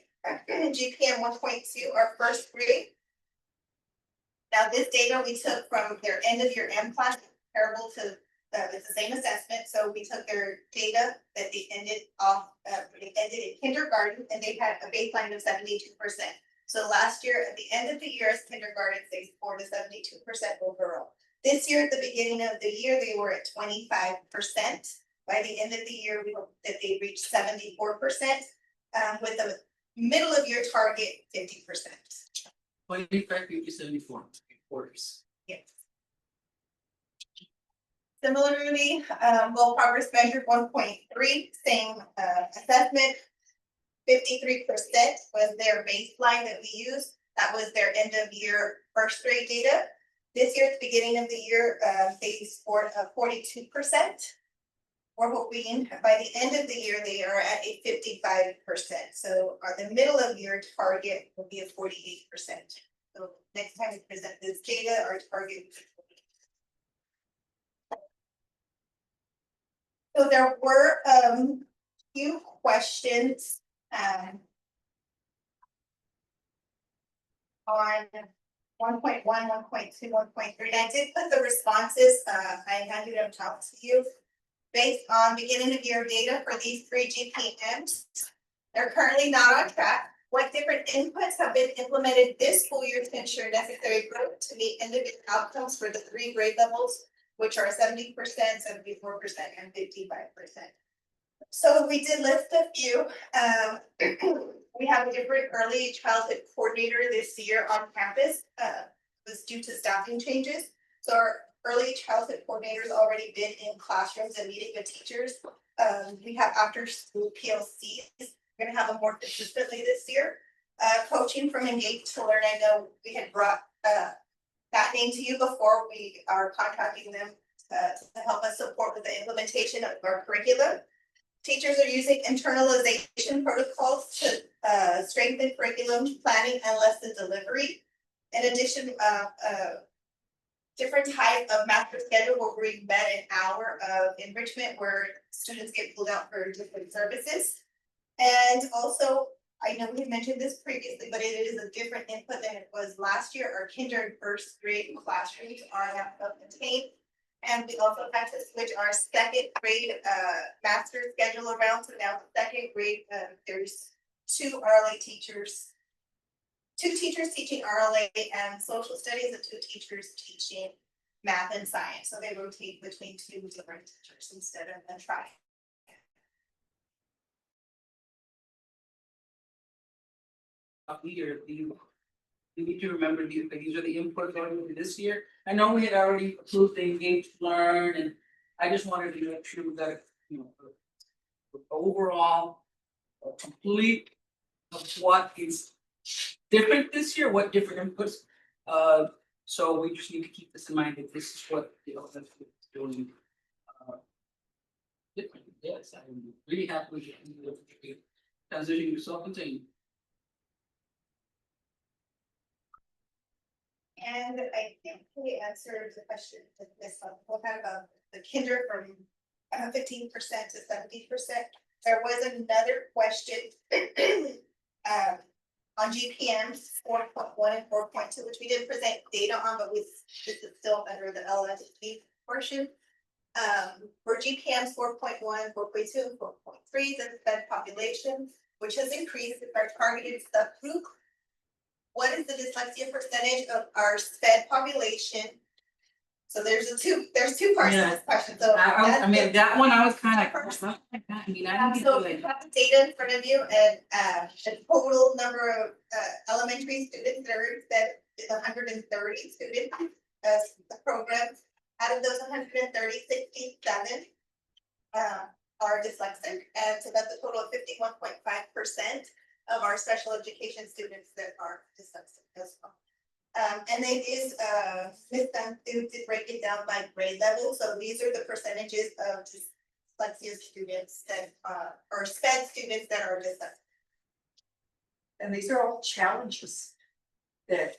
GPM 1.2, our first grade. Now this data we took from their end of year M class, comparable to it's the same assessment. So we took their data that they ended in kindergarten, and they had a baseline of 72%. So last year, at the end of the year as kindergarten, they scored a 72% overall. This year, at the beginning of the year, they were at 25%. By the end of the year, we hope that they reached 74%, with the middle of year target 50%. 25, 50, 74 quarters. Yes. Similarly, goal progress measure 1.3, same assessment. 53% was their baseline that we used. That was their end of year first grade data. This year, at the beginning of the year, they scored 42%. We're hoping by the end of the year, they are at a 55%. So the middle of year target will be a 48%. So next time we present this data, our target will be 48%. So there were few questions on 1.1, 1.2, 1.3. I did put the responses, I handed them out to you. Based on beginning of year data for these three GPMs, they're currently not on track. What different inputs have been implemented this school year to ensure necessary growth to meet individual outcomes for the three grade levels, which are 70%, 74%, and 55%. So we did list a few. We have a different early childhood coordinator this year on campus. Was due to staffing changes. So our early childhood coordinators already been in classrooms and meeting with teachers. We have after school PLCs. We're gonna have them more consistently this year. Coaching from Engage to Learn. I know we had brought that name to you before. We are contacting them to help us support with the implementation of our curriculum. Teachers are using internalization protocols to strengthen curriculum planning and lesson delivery. In addition, different type of master schedule will bring back an hour of enrichment where students get pulled out for different services. And also, I know we mentioned this previously, but it is a different input than it was last year. Our kinder and first grade classrooms are now self-contained. And we also had to switch our second grade master schedule around. So now the second grade, there's two teachers teaching RLA and social studies, and two teachers teaching math and science. So they rotate between two different teachers instead of a tri. Leader, you need to remember these are the inputs going into this year. I know we had already approved the Engage to Learn, and I just wanted to make sure that, you know, the overall complete of what is different this year, what different inputs. So we just need to keep this in mind, that this is what, that's what it's doing. Different, yes, I'm really happy with you. Transitioning to self-contained. And I think we answered the question to this one, we'll have the kinder from 15% to 70%. There was another question. On GPMs 4.1 and 4.2, which we didn't present data on, but this is still under the LSD portion. For GPMs 4.1, 4.2, and 4.3, the sped population, which has increased with our targeted subgroup. What is the dyslexia percentage of our sped population? So there's two parts to this question, so. I mean, that one I was kind of. I mean, I didn't So do you it. have the data in front of you and the total number of elementary students that are sped is 130 students. The programs, out of those 130, 67 are dyslexic, and so that's a total of 51.5% of our special education students that are dyslexic as well. And it is Miss Banthu did break it down by grade level, so these are the percentages of dyslexia students that or SPED students that are dyslexic. And these are all challenges that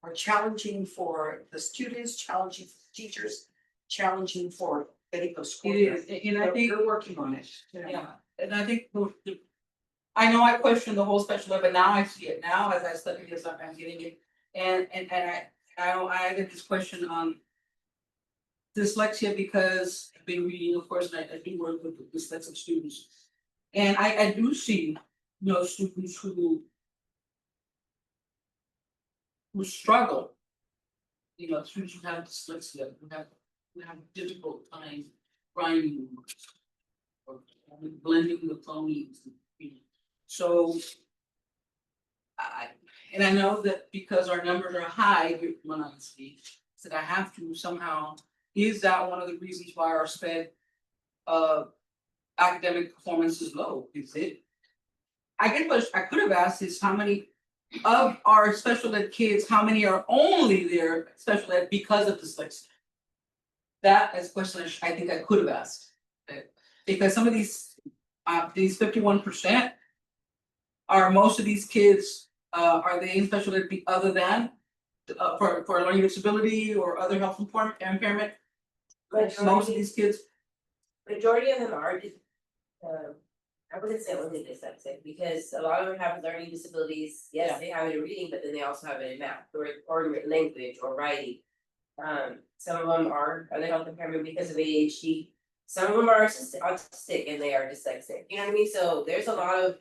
are challenging for the students, challenging for the teachers, challenging for getting those scores. It is, and I think You're working on it. Yeah, and I think I know I questioned the whole special ed, but now I see it now as I study this, I'm getting it. And I get this question on dyslexia because I've been reading, of course, and I do work with dyslexic students. And I do see, students who struggle. Students who have dyslexia, who have difficult time writing or blending the phonemes. So I know that because our numbers are high, when I speak, that I have to somehow, is that one of the reasons why our sped academic performance is low? Is it? I guess what I could have asked is how many of our special ed kids, how many are only there special ed because of dyslexia? That is a question I think I could have asked. Because some of these 51%, are most of these kids, are they in special ed other than for learning disability or other health impairment? Most of these kids, Majority of them are I wouldn't say only dyslexic, because a lot of them have learning disabilities, yes, they have it in reading, but then they also have it in math or language or writing. Some of them are other health impairment because of ADHD, some of them are autistic and they are dyslexic, you know what I mean? So there's a lot of,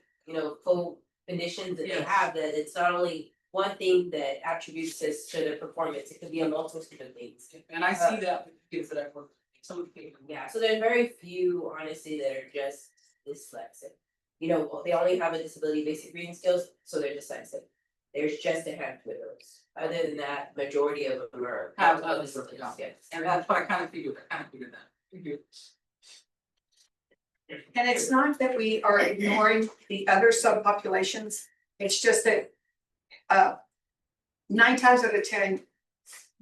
conditions that they have, that it's not only one thing that attributes this to their performance, it could be a multitude of things. and I see that with kids that I work with, some of the kids. Yeah, so there's very few, honestly, that are just dyslexic. They only have a disability basic reading skills, so they're dyslexic. There's just a handful of those. Other than that, majority of them are. Have other disabilities, yes. And that's what I kind of figured that. And it's not that we are ignoring the other subpopulations, it's just that 9 times out of 10,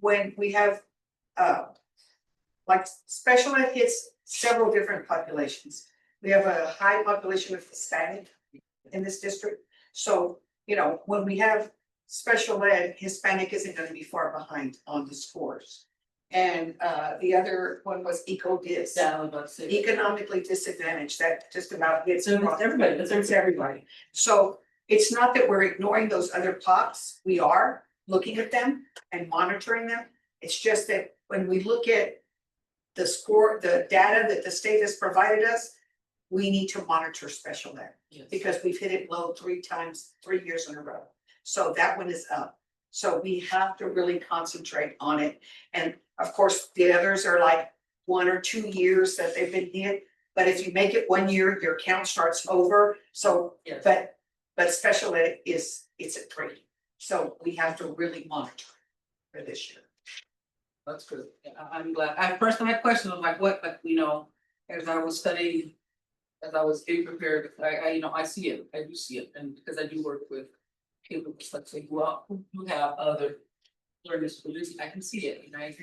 when we have like special ed hits several different populations. We have a high population of Hispanic in this district. So, when we have special ed, Hispanic isn't going to be far behind on the scores. And the other one was eco-dis. Economically disadvantaged, that just about hits everybody, it's everybody. So it's not that we're ignoring those other pops, we are looking at them and monitoring them. It's just that when we look at the score, the data that the state has provided us, we need to monitor special ed. Yes. Because we've hit it low 3 years in a row. So that one is up. So we have to really concentrate on it. And of course, the others are like 1 or 2 years that they've been hit. But if you make it 1 year, your count starts over. So, Yes. but special ed it's at 3. So we have to really monitor for this year. That's good. I'm glad. I first had questions of like what, as I was studying as I was getting prepared, I see it, I do see it, and because I do work with kids with dyslexia who have other learning disabilities, I can see it, and I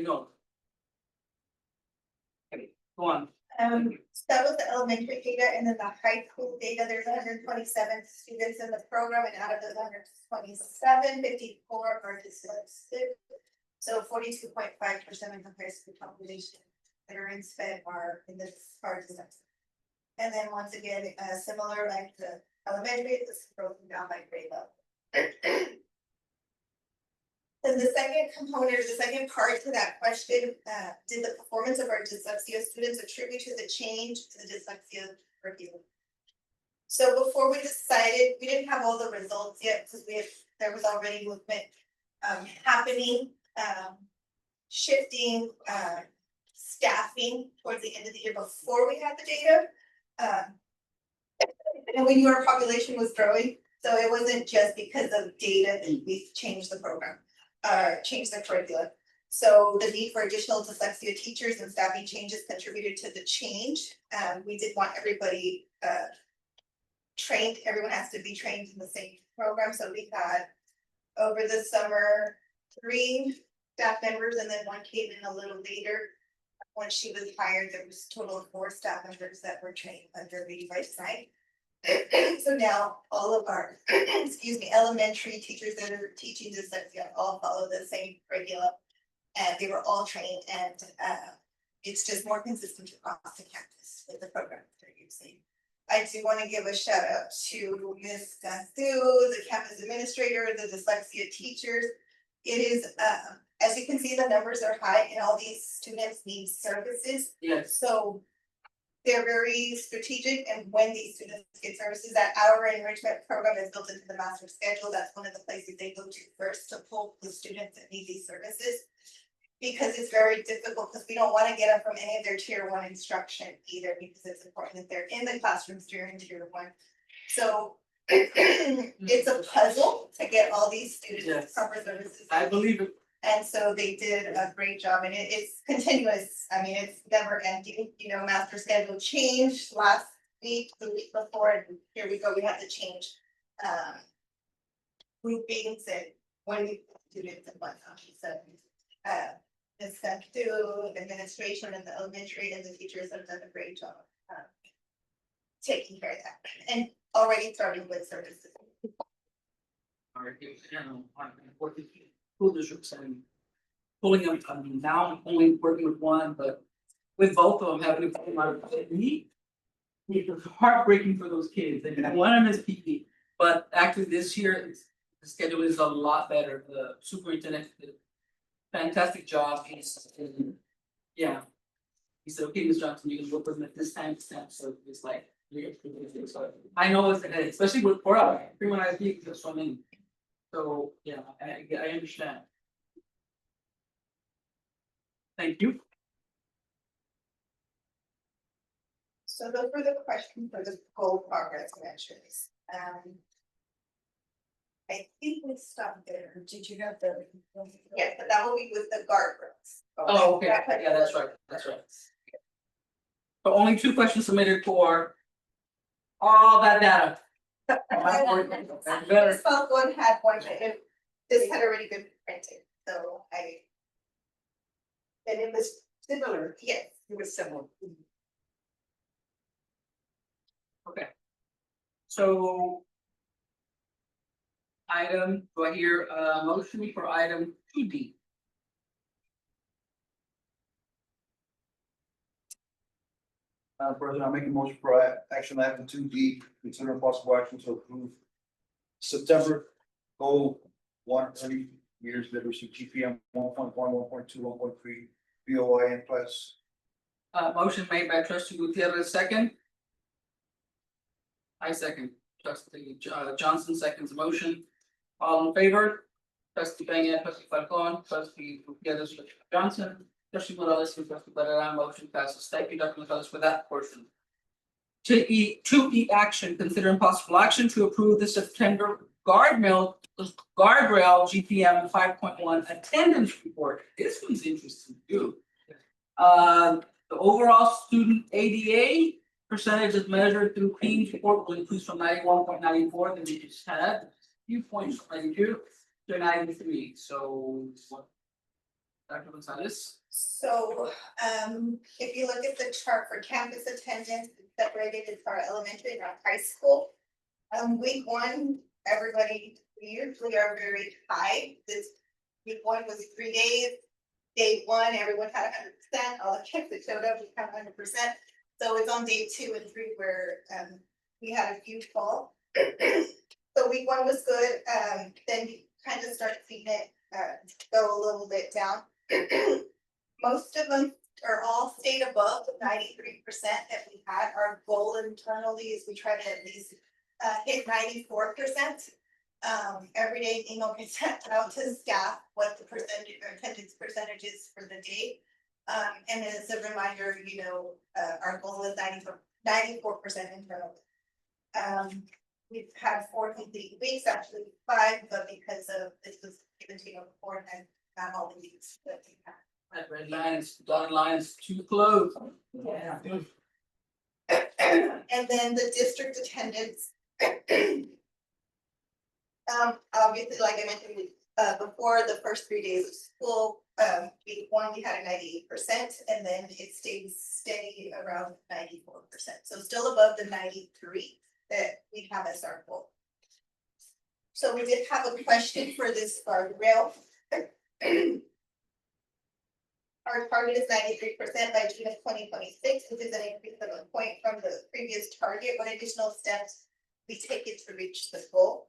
know. Okay, go on. So that was the elementary data, and then the high school data, there's 127 students in the program, and out of those 127, 54 are dyslexic. So 42.5% of the high school population that are in SPED are in this are dyslexic. And then once again, similar like the elementary, this is broken down by grade level. And the second component, or the second part to that question, did the performance of our dyslexia students attribute to the change to the dyslexia curriculum? So before we decided, we didn't have all the results yet, because there was already movement happening, shifting, staffing towards the end of the year before we had the data. And we knew our population was growing, so it wasn't just because of data that we changed the program, changed the curriculum. So the need for additional dyslexia teachers and staffing changes contributed to the change. We did want everybody trained, everyone has to be trained in the same program, so we had over the summer 3 staff members, and then one came in a little later. When she was hired, there was a total of 4 staff members that were trained under me by site. So now all of our, excuse me, elementary teachers that are teaching dyslexia all follow the same curriculum. And they were all trained, and it's just more consistent across the campus with the program they're using. I do want to give a shout out to Ms. Gansu, the campus administrator, the dyslexia teachers. It is, as you can see, the numbers are high and all these students need services. Yes. So they're very strategic, and when these students get services, that our enrichment program is built into the master schedule. That's one of the places they go to first to pull the students that need these services. Because it's very difficult, because we don't want to get them from any of their tier 1 instruction either, because it's important that they're in the classrooms during tier 1. So it's a puzzle to get all these students proper services. I believe it. And so they did a great job, and it's continuous. I mean, it's never ending, master schedule changed last week, the week before, and here we go, we have to change. Groupings and when we students and whatnot, so. It's sent through the administration and the elementary, and the teachers have done a great job. Taking care of that, and already starting with services. Alright, on working school districts and pulling them, now I'm only working with one, but with both of them having to pull them out of me. It was heartbreaking for those kids, and one of them is PE, but actually this year, the schedule is a lot better, the superintendent did a fantastic job, he said, okay, Ms. Johnson, you can work with them at this time, so it's like. So I know it's, especially with for us, Premont ISD, there's so many. So, yeah, I understand. Thank you. So those were the questions for the goal progress measures. I think we stopped there. Did you have the? Yes, but that will be with the guardrails. Oh, okay, yeah, that's right. So only 2 questions submitted for all that data. Better. This one had one, but this had already been printed, so and it was similar, yes, it was similar. Okay. So. Do I hear a motion for item 2D? President, I'll make a motion for action item 2D, consider possible action to approve September goal 1 early years literacy GPM 1.1, 1.2, 1.3, BOIN class. Motion made by trustee Gutierrez, second. I second. Trustee Johnson seconds the motion. All in favor? Trustee Benya, trustee Falcon, trustee Gutierrez, trustee Johnson, trustee Morales, and trustee Barrera, motion passes. Thank you, Dr. Morales, for that portion. 2E action, considering possible action to approve the September guardrail GPM 5.1 attendance report. This one's interesting too. The overall student ADA percentage is measured through Queen's report will increase from 91.94 that we just had. Few points from 92 to 93, so what? Dr. Gonzalez? So, if you look at the chart for campus attendance, it's separated into our elementary and our high school. Week one, everybody, we usually are very high. This week one was 3 days. Day one, everyone had 100%, all the kids that showed up, we had 100%. So it's on day 2 and 3 where, we had a few fall. So week one was good, then you kind of start seeing it, go a little bit down. Most of them are all stayed above the 93% that we had. Our goal internally is we try to at least hit 94%. Every day email gets sent out to staff what the percentage or attendance percentage is for the day. And as a reminder, you know, our goal is 94% internal. We've had 4 complete weeks, actually 5, but because of this was given to you before, and not all the weeks that we have. That red line is dotted line is too close. Yeah. And then the district attendance. Obviously, like I mentioned, before the first 3 days of school, week one, we had a 98%, and then it stayed steady around 94%. So still above the 93 that we have as our goal. So we did have a question for this guardrail. Our target is 93% by June of 2026, which is an increase of a point from the previous target. What additional steps we take it to reach the goal?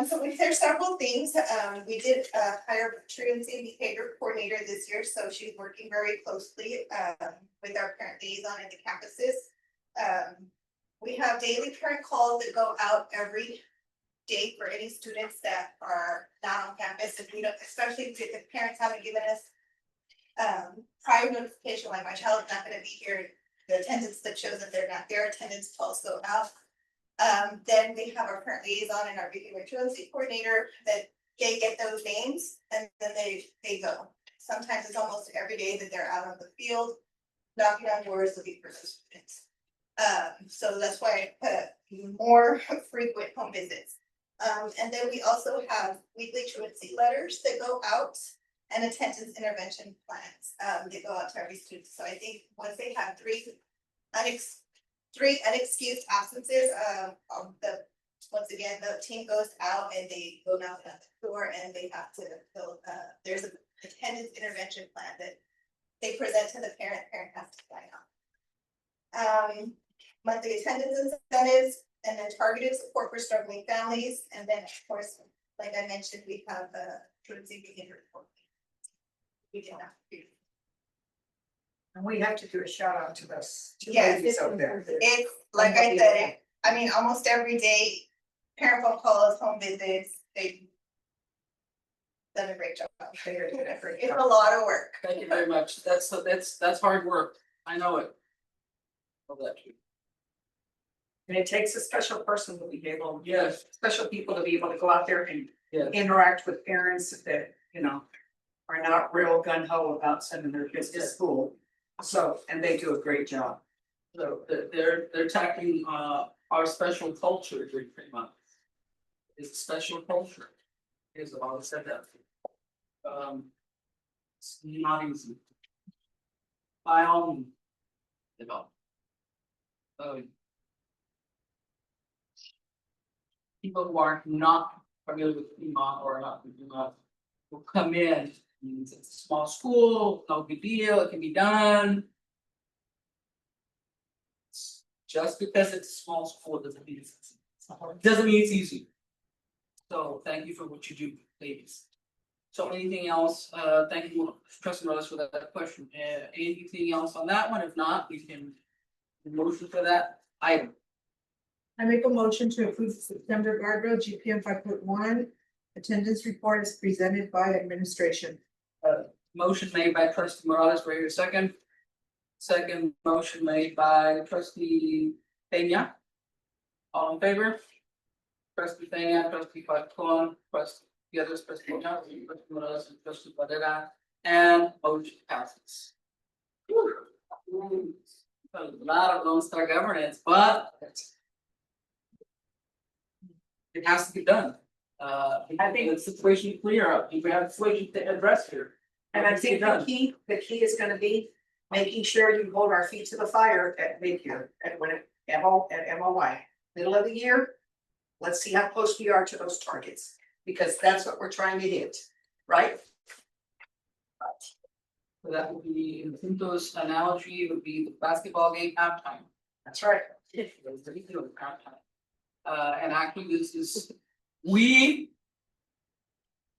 So there's several things. We did hire a truancy and behavior coordinator this year, so she's working very closely with our parent liaison at the campuses. We have daily parent calls that go out every day for any students that are not on campus. If we don't, especially if parents haven't given us prior notification, like my child's not gonna be here, the attendance that shows that they're not there, attendance calls go out. Then we have our parent liaison and our behavior truancy coordinator that they get those names and then they go. Sometimes it's almost every day that they're out on the field, knocking on doors looking for those students. So that's why I put more frequent home visits. And then we also have weekly truancy letters that go out and attendance intervention plans that go out to every student. So I think once they have three unexcused absences, once again, the team goes out and they go knock on the door and they have to fill, there's an attendance intervention plan that they present to the parent has to sign on. Monthly attendance incentives, and then targeted support for struggling families, and then of course, like I mentioned, we have truancy behavior report. We did not do. And we have to do a shout out to those two Yes, ladies out there. it's like I said, I mean, almost every day, parent phone calls, home visits, they done a great job. It's a lot of work. Thank you very much. That's hard work. I know it. Love that too. And it takes a special person to be able, Yes, special people to be able to go out there and yes. interact with parents that, you know, are not real gun ho about sending their kids to school. So, and they do a great job. So they're tackling our special culture during Premont. It's a special culture. Is I've always said that. It's not easy. By all means. You know. People who are not familiar with Premont or not with Premont will come in. It's a small school, no big deal, it can be done. Just because it's a small school doesn't mean it's easy. So thank you for what you do, ladies. So anything else, thank you, Trustee Rose, for that question, anything else on that one? If not, we can motion for that item. I make a motion to approve the September guardrail GPM 5.1 attendance report as presented by administration. Motion made by Trustee Morales, for your second. Second motion made by Trustee Peña. All in favor? Trustee Peña, Trustee Falcon, Trustee, the others, Trustee Johnson, Trustee Morales, and Trustee Padilla, and motion passes. A lot of Lone Star governance, but. It has to be done. I think the situation clear up, we have a situation to address here. And I think the key is gonna be making sure you hold our feet to the fire at mid-year, at when it, at MOY, middle of the year. Let's see how close we are to those targets, because that's what we're trying to hit, right? So that would be, in Pinto's analogy, it would be the basketball game halftime. That's right. And actually, this is, we.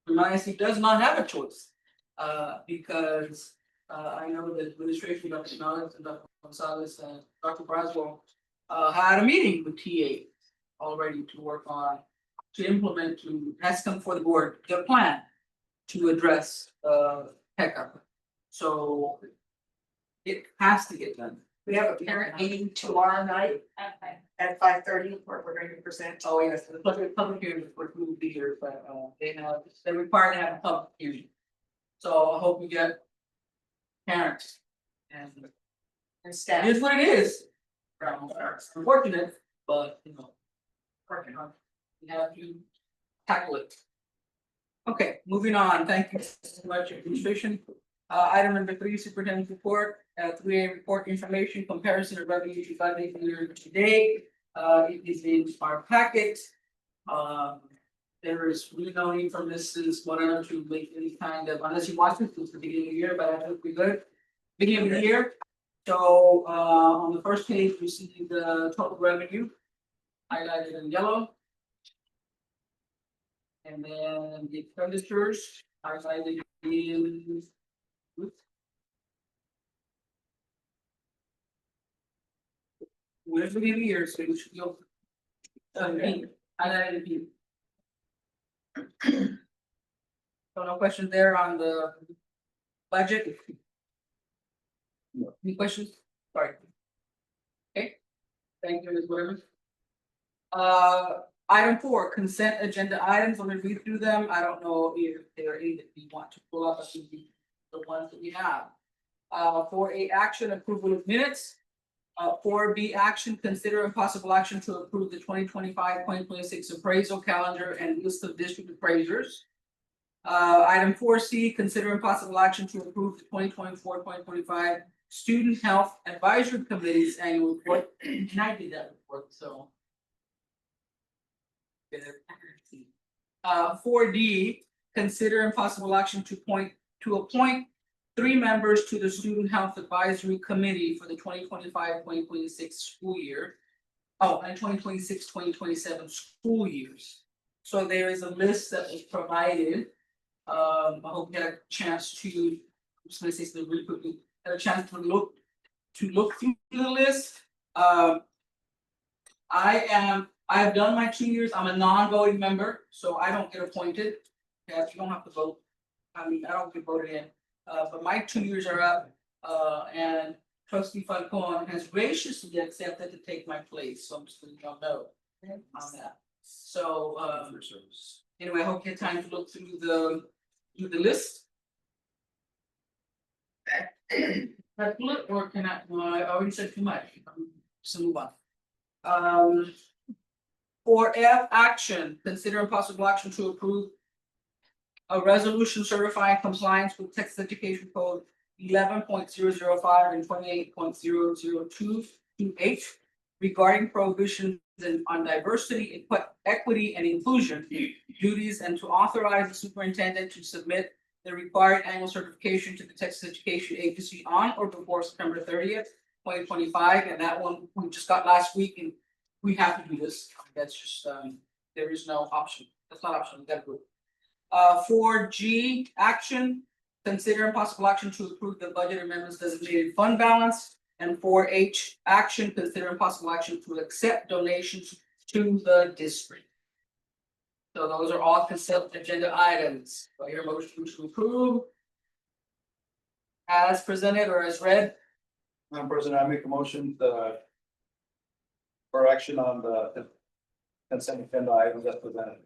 Premont ISD does not have a choice, because, I know the administration, Dr. Smells and Dr. Gonzalez and Dr. Braswell. Had a meeting with TA already to work on, to implement, has come for the board, the plan. To address, tech up. So. It has to get done. We have a parent meeting tomorrow night at 5:30, where we're going to present. Oh, yes, the public hearing before we will be here, but they're required to have a public hearing. So I hope we get. Parents. And Staff. it is what it is. It's unfortunate, but you know. Working on. We have to tackle it. Okay, moving on, thank you so much, administration. Item number 3, superintendent's report, 3A report information, comparison of revenue to funding year to date. It is in our packet. There is really no need from this is whatever to make any kind of, unless you want to, it's the beginning of the year, but I think we're good. Beginning of the year, so on the first page, we see the total revenue. Highlighted in yellow. And then the expenditures highlighted in. We're beginning of the year, so we should go. Pink, highlighted in pink. So no questions there on the budget? Any questions? Sorry. Okay, thank you, Ms. Williams. Item 4, consent agenda items, let me read through them, I don't know if there are any that you want to pull up, the ones that we have. 4A action, approval of minutes. 4B action, consider a possible action to approve the 2025-2026 appraisal calendar and list of district appraisers. Item 4C, consider a possible action to approve the 2024-2025 Student Health Advisory Committee's annual report, and I did that report, so. 4D, consider impossible action to appoint 3 members to the Student Health Advisory Committee for the 2025-2026 school year. Oh, and 2026-2027 school years. So there is a list that was provided. I hope you had a chance to, I'm just gonna say something really quickly, had a chance to look through the list. I have done my 2 years, I'm a non-voting member, so I don't get appointed. Yeah, you don't have to vote. I mean, I don't get voted in, but my 2 years are up, and trustee Falcon has graciously accepted to take my place, so I'm just letting y'all know on that. So, anyway, I hope you had time to look through the list. That bullet, or can I already said too much, so move on. 4F action, consider possible action to approve a resolution certifying compliance with Texas Education Code 11.005 and 28.00228 regarding prohibitions on diversity, equity, and inclusion duties, and to authorize the superintendent to submit the required annual certification to the Texas Education Agency on or before September 30th, 2025, and that one we just got last week, and we have to do this. That's just there is no option. That's not optional. We gotta do it. 4G action, consider possible action to approve the budget amendments designated fund balance. And 4H action, consider possible action to accept donations to the district. So those are all consent agenda items. Do I hear a motion to approve? As presented or as read? Madam President, I make a motion for action on the consent agenda items as presented.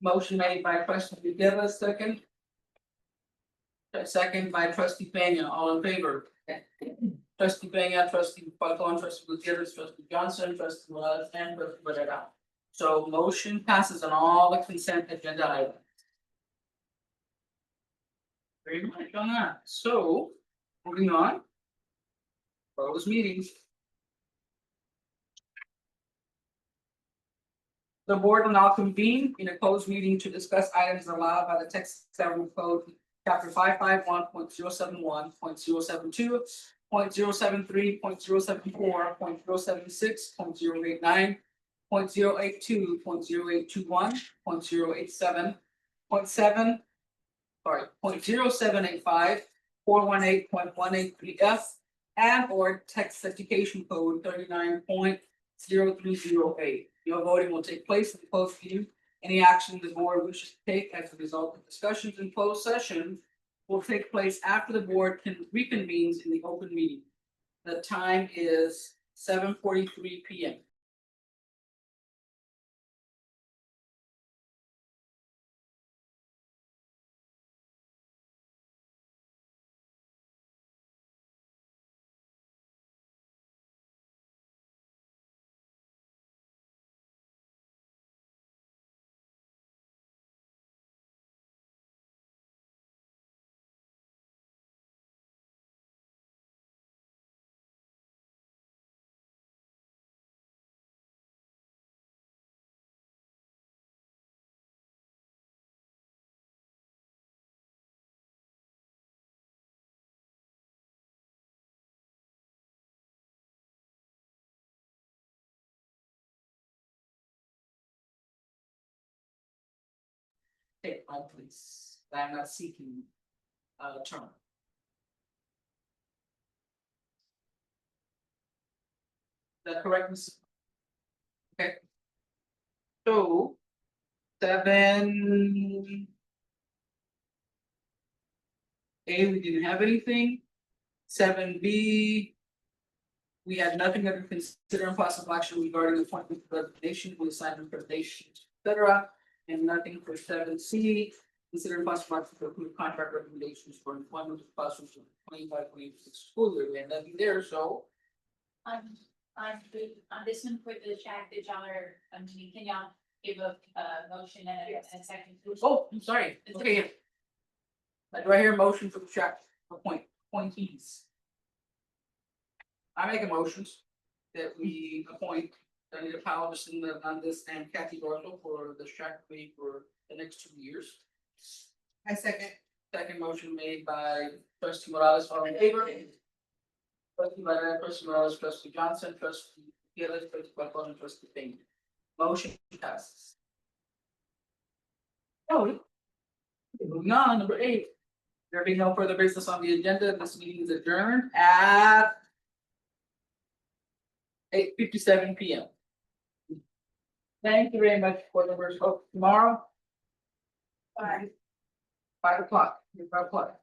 Motion made by trustee Gutierrez, second. Second by trustee Pena, all in favor? Trustee Pena, trustee Falcon, trustee Gutierrez, trustee Johnson, trustee Morales, and trustee Barrera. So motion passes on all the consent agenda items. Very much on that, so moving on. Close meetings. The board will now convene in a closed meeting to discuss items allowed by the Texas Government Code, chapter 551.071, 0.072, 0.073, 0.074, 0.076, 0.089, 0.082, 0.0821, 0.087, 0.7, sorry, 0.0785, 418.183F, and or Texas Education Code 39.0308. Your voting will take place in the closed meeting. Any action the board wishes to take as a result of discussions in closed session will take place after the board can reconvenes in the open meeting. The time is 7:43 p.m. Take my place. I'm not seeking term. Is that correct, Ms.? Okay. So 7. A, we didn't have anything. 7B. We had nothing under consider possible action regarding appointment resignation, with assignment presentation, etc. And nothing for 7C. Consider possible action to approve contract recommendations for employment of classrooms for 25-26 school year, and nothing there, so. On this one for the chat that y'all are, can y'all give a motion and a second? Oh, I'm sorry, okay. Do I hear a motion for the track appointees? I make a motion that we appoint Anita Powell, Lucinda Hernandez, and Kathy Bartle for the track committee for the next 2 years. I second. Second motion made by trustee Morales, all in favor? Trustee Barrera, trustee Morales, trustee Johnson, trustee Gillis, trustee Falcon, and trustee Payne. Motion passes. Oh. Moving on, number 8. There being no further business on the agenda, this meeting is adjourned at 8:57 p.m. Thank you very much for the first vote tomorrow. 5 o'clock. 5 o'clock.